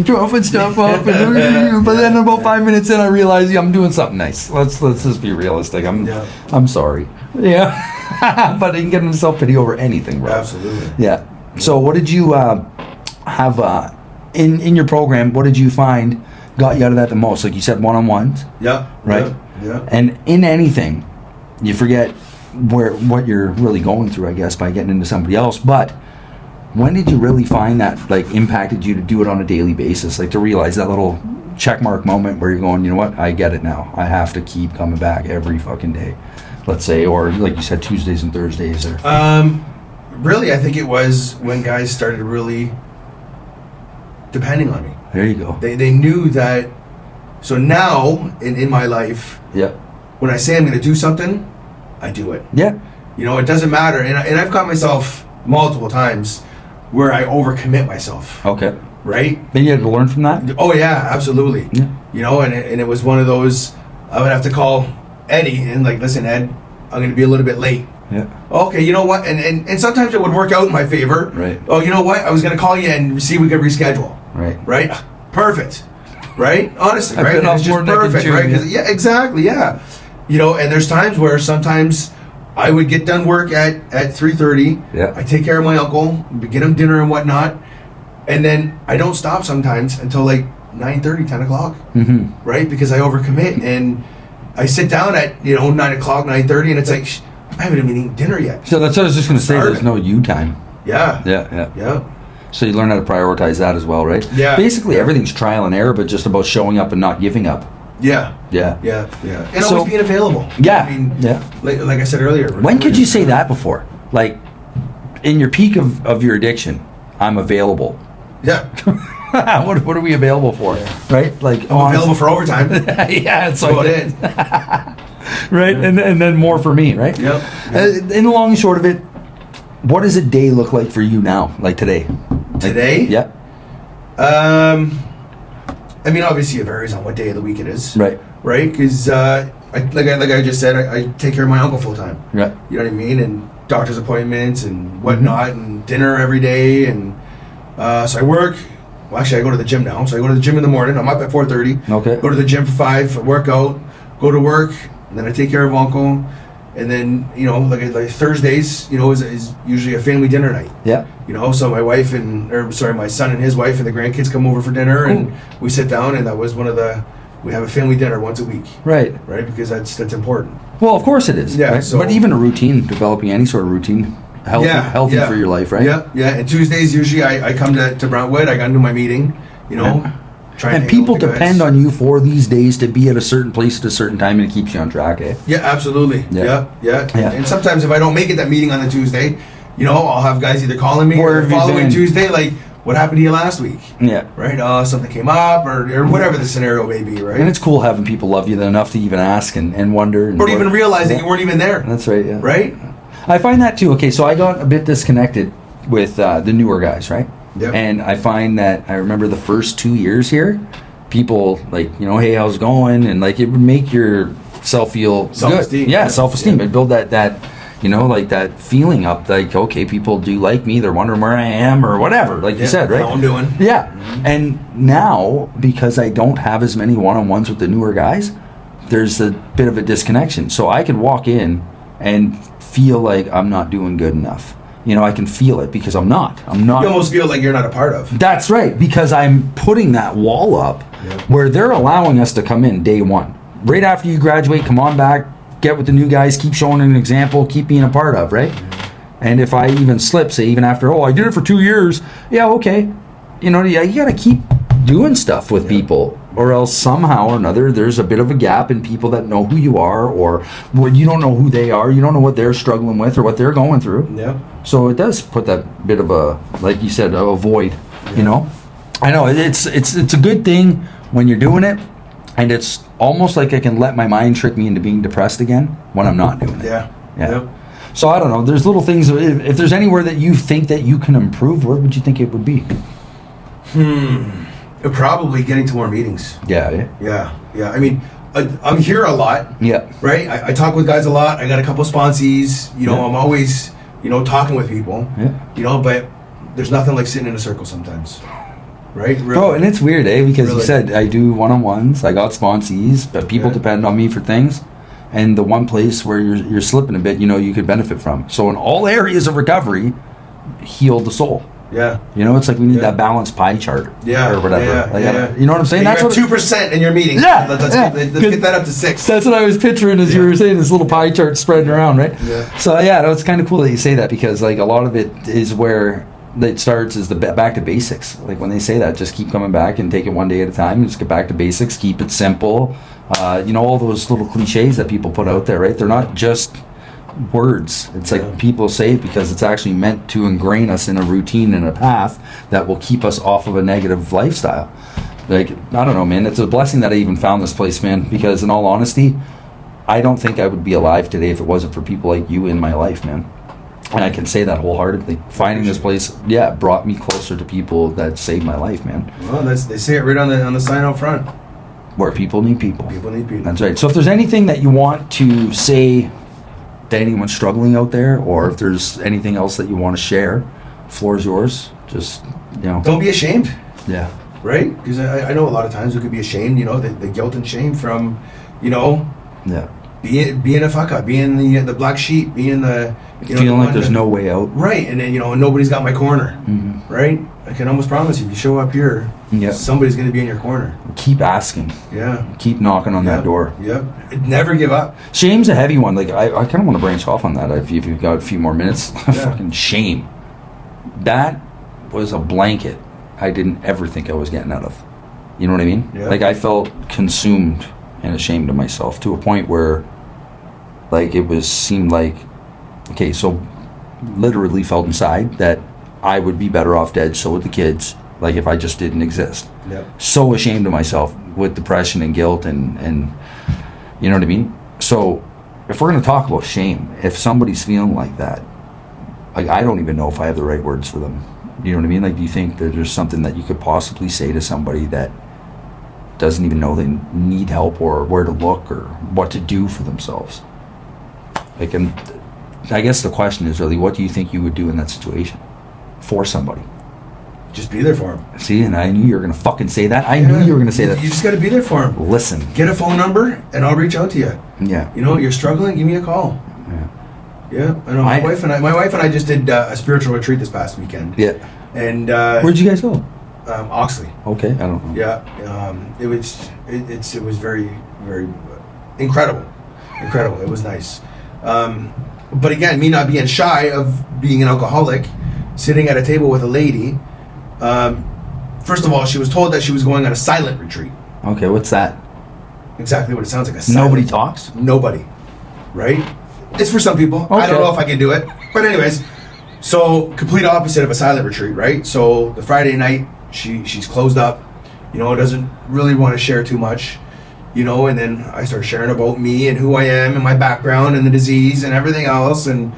dropping stuff up. But then about 5 minutes in, I realize I'm doing something nice. Let's just be realistic. I'm sorry. Yeah. But you can get into self-pity over anything, bro. Absolutely. Yeah. So what did you have in your program, what did you find got you out of that the most? Like you said, one-on-ones. Yeah. Right? Yeah. And in anything, you forget what you're really going through, I guess, by getting into somebody else. But when did you really find that like impacted you to do it on a daily basis? Like to realize that little checkmark moment where you're going, you know what, I get it now. I have to keep coming back every fucking day, let's say, or like you said, Tuesdays and Thursdays. Or really, I think it was when guys started really depending on me. there you go. They knew that. So now in my life, Yeah. when I say I'm going to do something, I do it. Yeah. You know, it doesn't matter. And I've caught myself multiple times where I overcommit myself. Okay. Right? Then you had to learn from that. Oh yeah, absolutely. Yeah. You know, and it was one of those. I would have to call Eddie and like, listen, Ed, I'm going to be a little bit late. Yeah. Okay, you know what? And sometimes it would work out in my favor. Right. Oh, you know what? I was going to call you and see if we could reschedule. Right. Right? Perfect. Right? Honestly, I've right? been And off it's more just than I can perfect, chew, right? yeah. 'Cause- yeah, exactly. Yeah. You know, and there's times where sometimes I would get done work at 3:30. Yeah. I take care of my uncle, get him dinner and whatnot, and then I don't stop sometimes until like 9:30, 10 o'clock. Mm-hmm. Right? Because I overcommit and I sit down at 9 o'clock, 9:30, and it's like I haven't even eaten dinner yet. So that's what I was just going to say. Starving. There's no you time. Yeah. Yeah. Yeah. So you learn how to prioritize that as well, right? Yeah. Basically, Yeah. everything's trial and error, but just about showing up and not giving up. Yeah. Yeah. Yeah. And So- always being available. Yeah. I mean, Yeah. like I said earlier. When could you say that before? Like, in your peak of your addiction, I'm available. Yeah. what are we available for? Right? Like, I'm available for overtime. yeah, it's That's like about it. right? And then more for me, right? Yep. In the long and short of it, what does a day look like for you now? Like today? Today? Yeah. I mean, obviously it varies on what day of the week it is. Right. Right? Because, like I just said, I take care of my uncle full time. Right. You know what I mean? And doctor's appointments and whatnot, and dinner every day. And so I work. Well, actually, I go to the gym now. So I go to the gym in the morning. I'm up at 4:30. Okay. Go to the gym for 5, work out, go to work, and then I take care of uncle. And then, like Thursdays, is usually a family dinner night. Yeah. So my wife my son and his wife and the grandkids come over for dinner, and we sit down, and that was we have a family dinner once a week, Right. right? Because that's important. Well, of course it is. Yeah, Right? so- but even a routine, developing any sort of routine, healthy for your life, right? Yeah. And Tuesdays, usually I come to Brentwood, I got into my meeting, try And hang out people with the guys. depend on you for these days to be at a certain place at a certain time, and it keeps you on track, eh? Yeah, absolutely. Yeah. Yeah. Yeah. And sometimes if I don't make it that meeting on the Tuesday, I'll have guys either calling me Where or have the you following been? Tuesday, like, what happened to you last week? Yeah. Right? Something came up or whatever the scenario may be, right? And it's cool having people love you enough to even ask and wonder. And or even realize that Yeah. you weren't even there, That's right, yeah. right? I find that too. Okay, so I got a bit disconnected with the newer guys, right? Yep. And I find that I remember the first 2 years here, people like, hey, how's it going? And like it would make yourself feel Self-esteem. good. Yeah, Yeah. self-esteem. Yeah. It build that You know, like that feeling up, like, okay, people do like me, they're wondering where I am or whatever, like you said, right? How I'm doing. Yeah. And now, because I don't have as many one-on-ones with the newer guys, there's a bit of a disconnection. So I can walk in and feel like I'm not doing good enough. You know, I can feel it because I'm not. You almost feel like you're not a part of. That's right, because I'm putting that wall up where they're allowing us to come in day one. Right after you graduate, come on back, get with the new guys, keep showing an example, keep being a part of, right? And if I even slip, say even after, I did it for 2 years, okay. You know, you got to keep doing stuff with people, or else somehow or another there's a bit of a gap in people that know who you are, or when you don't know who they are, you don't know what they're struggling with or what they're going through. Yeah. So it does put that bit of a, like you said, a void, you know? I know, it's a good thing when you're doing it, and it's almost like I can let my mind trick me into being depressed again when I'm not doing it. Yeah. Yeah. So I don't know, there's little things, if there's anywhere that you think that you can improve, where would you think it would be? Probably getting to more meetings. Yeah. Yeah. I mean, I'm here a lot. Yeah. Right? I talk with guys a lot. I got a couple sponsees. You know, I'm always, talking with people. Yeah. You know, but there's nothing like sitting in a circle sometimes. Right? Bro, and it's weird, because Really? you said I do one-on-ones, I got sponsees, but people depend on me for things. And the one place where you're slipping a bit, you could benefit from. So in all areas of recovery, heal the soul. Yeah. It's like we need that balanced pie chart. Yeah. Or whatever. Yeah. You know what I'm saying? That's 2% in your meeting. Yeah. Let's get that up to 6. That's what I was picturing as you were saying, this little pie chart spreading around, right? Yeah. So it's kind of cool that you say that, because like a lot of it is where it starts is the back to basics. Like when they say that, just keep coming back and take it one day at a time, and just get back to basics, keep it simple. All those little cliches that people put out there, right? They're not just words. It's like people say it because it's actually meant to ingrain us in a routine and a path that will keep us off of a negative lifestyle. Like, I don't know, man, it's a blessing that I even found this place, man, because in all honesty, I don't think I would be alive today if it wasn't for people like you in my life, man. And I can say that wholeheartedly. Finding this place, brought me closer to people that saved my life, man. Well, they say it right on the sign out front. Where people need people. People need people. That's right. So if there's anything that you want to say to anyone struggling out there, or if there's anything else that you want to share, floor is yours. Just, Don't be ashamed. Yeah. Right? Because I know a lot of times we could be ashamed, the guilt and shame from, Yeah. being a fuck up, being the black sheep, being the... Feeling like there's no way out. Right, and then, nobody's got my corner. Mm-hmm. Right? I can almost promise you, if you show up here, somebody's going to be in your corner. Keep asking. Yeah. Keep knocking on that door. Yep. Never give up. Shame's a heavy one. Like, I kind of want to branch off on that if you've got a few more minutes. Fucking shame. That was a blanket I didn't ever think I was getting out of. You know what I mean? Yeah. Like, I felt consumed and ashamed of myself to a point where, like, seemed like, okay, so literally felt inside that I would be better off dead, so would the kids, like if I just didn't exist. Yep. So ashamed of myself with depression and guilt and you know what I mean? So if we're going to talk about shame, if somebody's feeling like that, like I don't even know if I have the right words for them. You know what I mean? Like, do you think that there's something that you could possibly say to somebody that doesn't even know they need help, or where to look, or what to do for themselves? Like, and I guess the question is really, what do you think you would do in that situation for somebody? Just be there for them. See, and I knew you were going to fucking say that. I knew you were going to say that. You just got to be there for them. Listen. Get a phone number, and I'll reach out to you. Yeah. You're struggling, give me a call. Yeah. I know. My wife and I just did a spiritual retreat this past weekend. Yeah. And where'd you guys go? Oxley. Okay, I don't know. Yeah. It was very, very incredible. It was nice. But again, me not being shy of being an alcoholic, sitting at a table with a lady. First of all, she was told that she was going on a silent retreat. Okay, what's that? Exactly what it sounds like. Nobody talks? Nobody. Right? It's for some people. Okay. I don't know if I can do it. But anyways, so complete opposite of a silent retreat, right? So the Friday night, she's closed up, doesn't really want to share too much. And then I start sharing about me and who I am and my background and the disease and everything else. And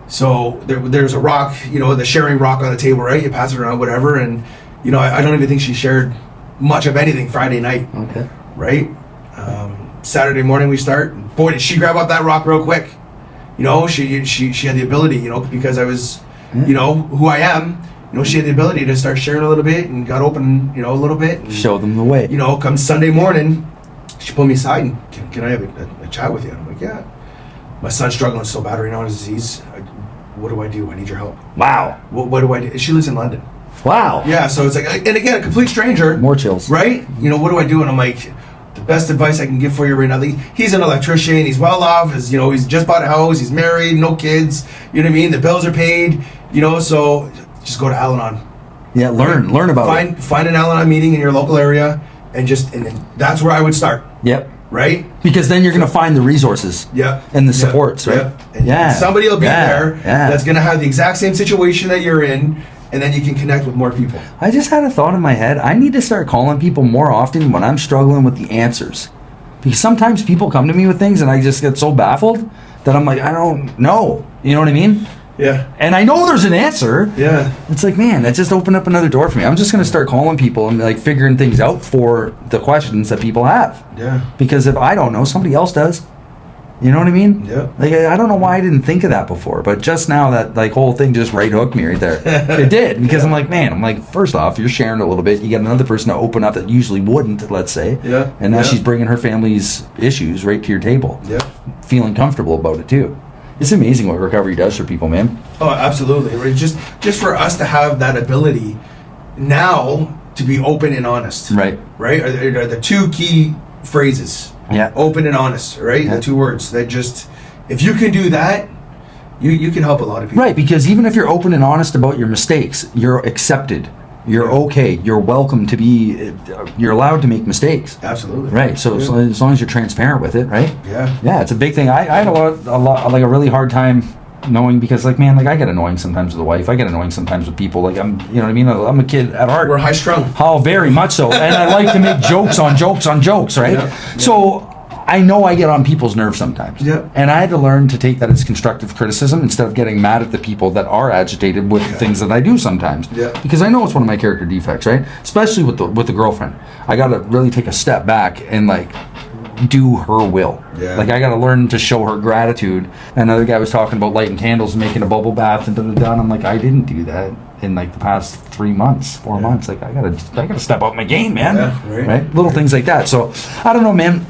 so there's a rock, the sharing rock on the table, right? You pass it around, whatever. And, I don't even think she shared much of anything Friday night. Okay. Right? Saturday morning we start. Boy, did she grab up that rock real quick. You know, she had the ability, you know, because I was, you know, who I am. You know, she had the ability to start sharing a little bit and got open, you know, a little bit. And, show them the way. You know, come Sunday morning, she pulled me aside and, can I have a chat with you? And I'm like, yeah. My son's struggling so bad right now with disease. What do I do? I need your help. Wow. What do I do? She lives in London. Wow. Yeah, so it's like, and again, a complete stranger. More chills. Right? You know, what do I do? And I'm like, the best advice I can give for you right now. He's an electrician. He's well off. You know, he's just bought a house. He's married. No kids. You know what I mean? The bills are paid. You know, so just go to Al-Anon. Yeah, learn about it. Find an Al-Anon meeting in your local area, and then that's where I would start. Yep. Right? Because then you're going to find the resources. Yeah. And the supports, right? And somebody will be there Yeah. that's going to have the exact same situation that you're in, and then you can connect with more people. I just had a thought in my head. I need to start calling people more often when I'm struggling with the answers. Because sometimes people come to me with things and I just get so baffled that I'm like, I don't know. You know what I mean? Yeah. And I know there's an answer. Yeah. It's like, man, that just opened up another door for me. I'm just going to start calling people and like figuring things out for the questions that people have. Yeah. Because if I don't know, somebody else does. You know what I mean? Yeah. Like, I don't know why I didn't think of that before, but just now that like whole thing just right hooked me right there. It did, because I'm like, first off, you're sharing a little bit. You got another person to open up that usually wouldn't, let's say. Yeah. And now she's bringing her family's issues right to your table. Yeah. Feeling comfortable about it too. It's amazing what recovery does for people, man. Oh, absolutely. Right? Just for us to have that ability now to be open and honest. Right. Right? Are the two key phrases. Yeah. Open and honest, right? Yeah. The two words that just, if you can do that, you can help a lot of people. Right, because even if you're open and honest about your mistakes, you're accepted. You're okay. You're welcome to be. You're allowed to make mistakes. Absolutely. Right. So as long as you're transparent with it, right? Yeah. Yeah, it's a big thing. I had a lot, like a really hard time knowing, because like, man, like I get annoying sometimes with the wife. I get annoying sometimes with people. Like I'm, you know what I mean? I'm a kid at heart. We're high strung. Oh, very much so. And I like to make jokes on jokes on jokes, right? Yeah. So I know I get on people's nerves sometimes. Yeah. And I had to learn to take that as constructive criticism instead of getting mad at the people that are agitated with the things that I do sometimes. Yeah. Because I know it's one of my character defects, right? Especially with the girlfriend. I got to really take a step back and like do her will. Yeah. Like I got to learn to show her gratitude. Another guy was talking about lighting candles and making a bubble bath and da-da-da. And I'm like, I didn't do that in like the past 4 months. Like I gotta step up my game, man. Yeah, right? Little things like that. So I don't know, man.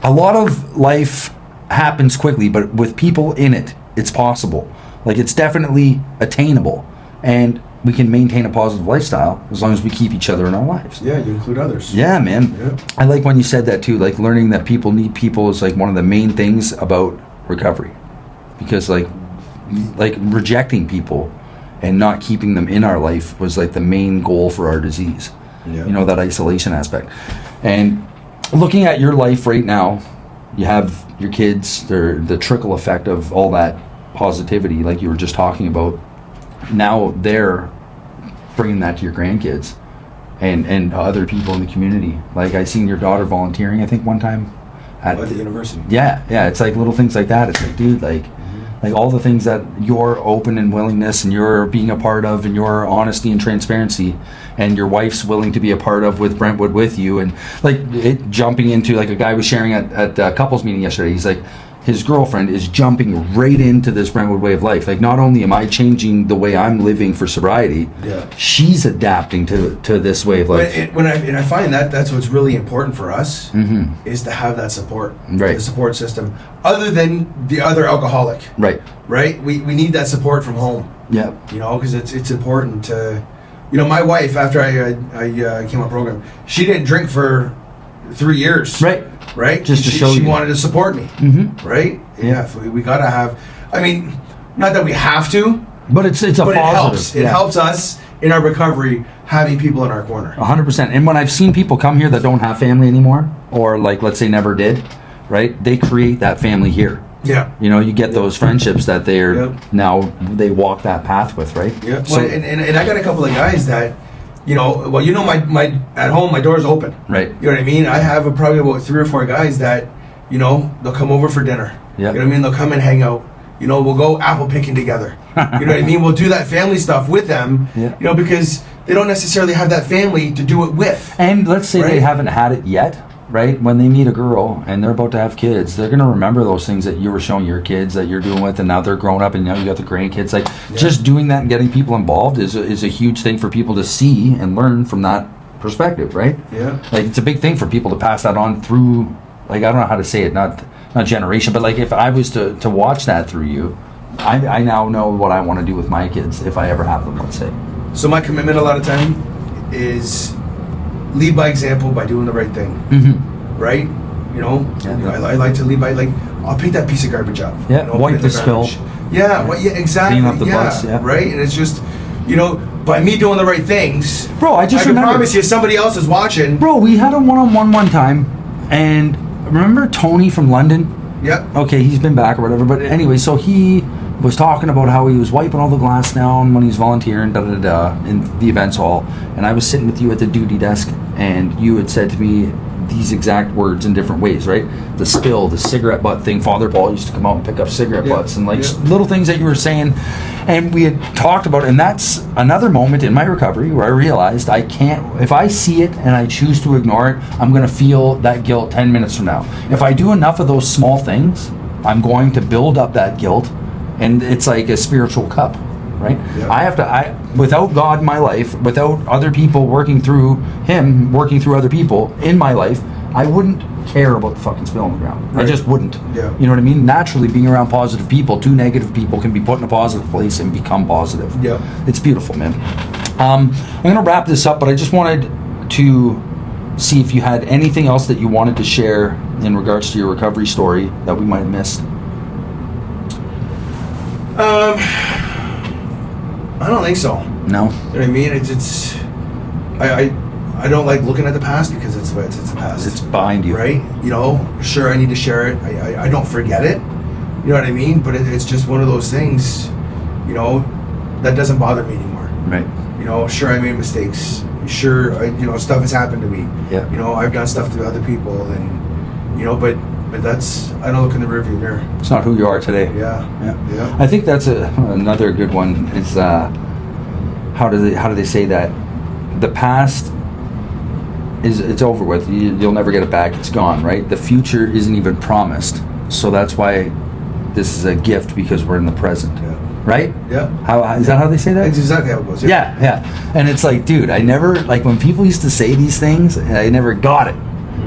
A lot of life happens quickly, but with people in it, it's possible. Like it's definitely attainable, and we can maintain a positive lifestyle as long as we keep each other in our lives. Yeah, you include others. Yeah, man. Yeah. I like when you said that too. Like learning that people need people is like one of the main things about recovery, because like rejecting people and not keeping them in our life was like the main goal for our disease. Yeah. You know, that isolation aspect. And looking at your life right now, you have your kids, the trickle effect of all that positivity, like you were just talking about. Now they're bringing that to your grandkids and other people in the community. Like I seen your daughter volunteering, I think one time At the university. Yeah. It's like little things like that. It's like, dude, like all the things that your open and willingness and your being a part of, and your honesty and transparency, and your wife's willing to be a part of with Brentwood with you, and like it jumping into, like a guy was sharing at a couples meeting yesterday. He's like, his girlfriend is jumping right into this Brentwood way of life. Like not only am I changing the way I'm living for sobriety, she's adapting to this way of life. I find that's what's really important for us, is to have that support, right? The support system, other than the other alcoholic, right? We need that support from home. Yeah, you know, because it's important to, you know, my wife, after I came on program, she didn't drink for 3 years, right? Just to show she wanted to support me, right? Yeah, we gotta have. I mean, not that we have to, but it's a positive. It helps. It helps us in our recovery having people in our corner. 100%. And when I've seen people come here that don't have family anymore, or like let's say never did, right? They create that family here. Yeah. You know, you get those friendships that they're now they walk that path with, right? Yeah. So, and I got a couple of guys that, you know, well, you know, my at home, my door's open. Right. You know what I mean? I have probably about 3 or 4 guys that, you know, they'll come over for dinner. Yeah. You know what I mean? They'll come and hang out. You know, we'll go apple picking together. You know what I mean? We'll do that family stuff with them. Yeah. You know, because they don't necessarily have that family to do it with. And let's say they haven't had it yet. right? When they meet a girl and they're about to have kids, they're going to remember those things that you were showing your kids that you're doing with, and now they're grown up and now you got the grandkids. Like just doing that and getting people involved is a huge thing for people to see and learn from that perspective, right? Yeah. Like it's a big thing for people to pass that on through, like, I don't know how to say it, not generation, but like if I was to watch that through you, I now know what I want to do with my kids if I ever have them, let's say. So my commitment a lot of time is lead by example by doing the right thing. Mm-hmm. Right? You know, I like to lead by, like, I'll pick that piece of garbage up. Yeah, you know, wipe the spill. Yeah, exactly. Clean up the bus, yeah. Right? And it's just, you know, by me doing the right things, bro, I can promise you, if somebody else is watching. Bro, we had a one-on-one one time, and remember Tony from London? Yeah. Okay, he's been back or whatever, but anyway, so he was talking about how he was wiping all the glass down when he was volunteering, in the events hall, and I was sitting with you at the duty desk, and you had said to me these exact words in different ways, right? The spill, the cigarette butt thing. Father Paul used to come out and pick up cigarette butts and little things that you were saying, and we had talked about it, and that's another moment in my recovery where I realized I can't, if I see it and I choose to ignore it, I'm going to feel that guilt 10 minutes from now. If I do enough of those small things, I'm going to build up that guilt, and it's like a spiritual cup, right? Yeah. Without God in my life, without other people working through him, working through other people in my life, I wouldn't care about the fucking spill on the ground. Right. I just wouldn't. Yeah. You know what I mean? Naturally, being around positive people, 2 negative people can be put in a positive place and become positive. Yeah. It's beautiful, man. I'm going to wrap this up, but I just wanted to see if you had anything else that you wanted to share in regards to your recovery story that we might have missed. I don't think so. No. You know what I mean? It's I don't like looking at the past because it's the past. It's behind you, right? You know, sure, I need to share it. I don't forget it. You know what I mean? But it's just one of those things, you know, that doesn't bother me anymore. Right. You know, sure, I made mistakes. Sure, you know, stuff has happened to me. Yeah. You know, I've done stuff to other people, and you know, but that's, I don't look in the rearview mirror. It's not who you are today. Yeah. I think that's another good one. Is how do they say that the past it's over with. You'll never get it back. It's gone. Right. The future isn't even promised. So that's why this is a gift, because we're in the present. Yeah. Right? Yeah. How is that how they say that? That's exactly how it goes. Yeah. And it's like, dude, I never, like, when people used to say these things, I never got it.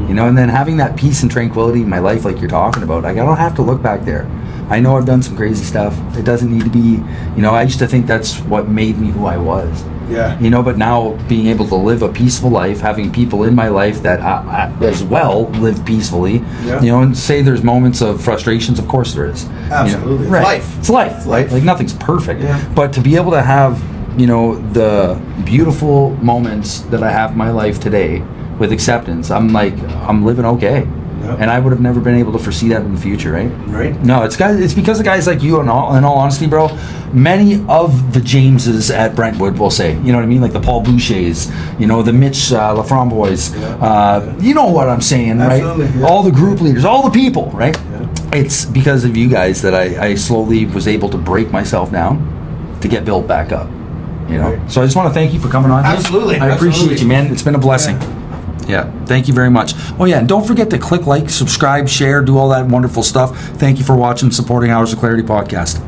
You know, and then having that peace and tranquility in my life, like you're talking about, like, I don't have to look back there. I know I've done some crazy stuff. It doesn't need to be, you know, I used to think that's what made me who I was. Yeah. You know, but now being able to live a peaceful life, having people in my life that as well live peacefully, you know, and say there's moments of frustrations, of course there is. Absolutely. You know? Right. It's life. It's life. Like nothing's perfect. Yeah. But to be able to have, you know, the beautiful moments that I have in my life today with acceptance, I'm living okay. Yep. And I would have never been able to foresee that in the future, right? Right. No, it's because of guys like you, in all honesty, bro. Many of the Jameses at Brentwood will say, you know what I mean? Like the Paul Bouchers, you know, the Mitch Laframbois. Yeah. You know what I'm saying, absolutely, right? Yeah. All the group leaders, all the people, right? Yeah. It's because of you guys that I slowly was able to break myself down to get built back up. You know? Right. So I just want to thank you for coming on. Absolutely. I appreciate you, man. It's been a blessing. Yeah, thank you very much. Oh yeah, and don't forget to click like, subscribe, share, do all that wonderful stuff. Thank you for watching, supporting Hours of Clarity podcast.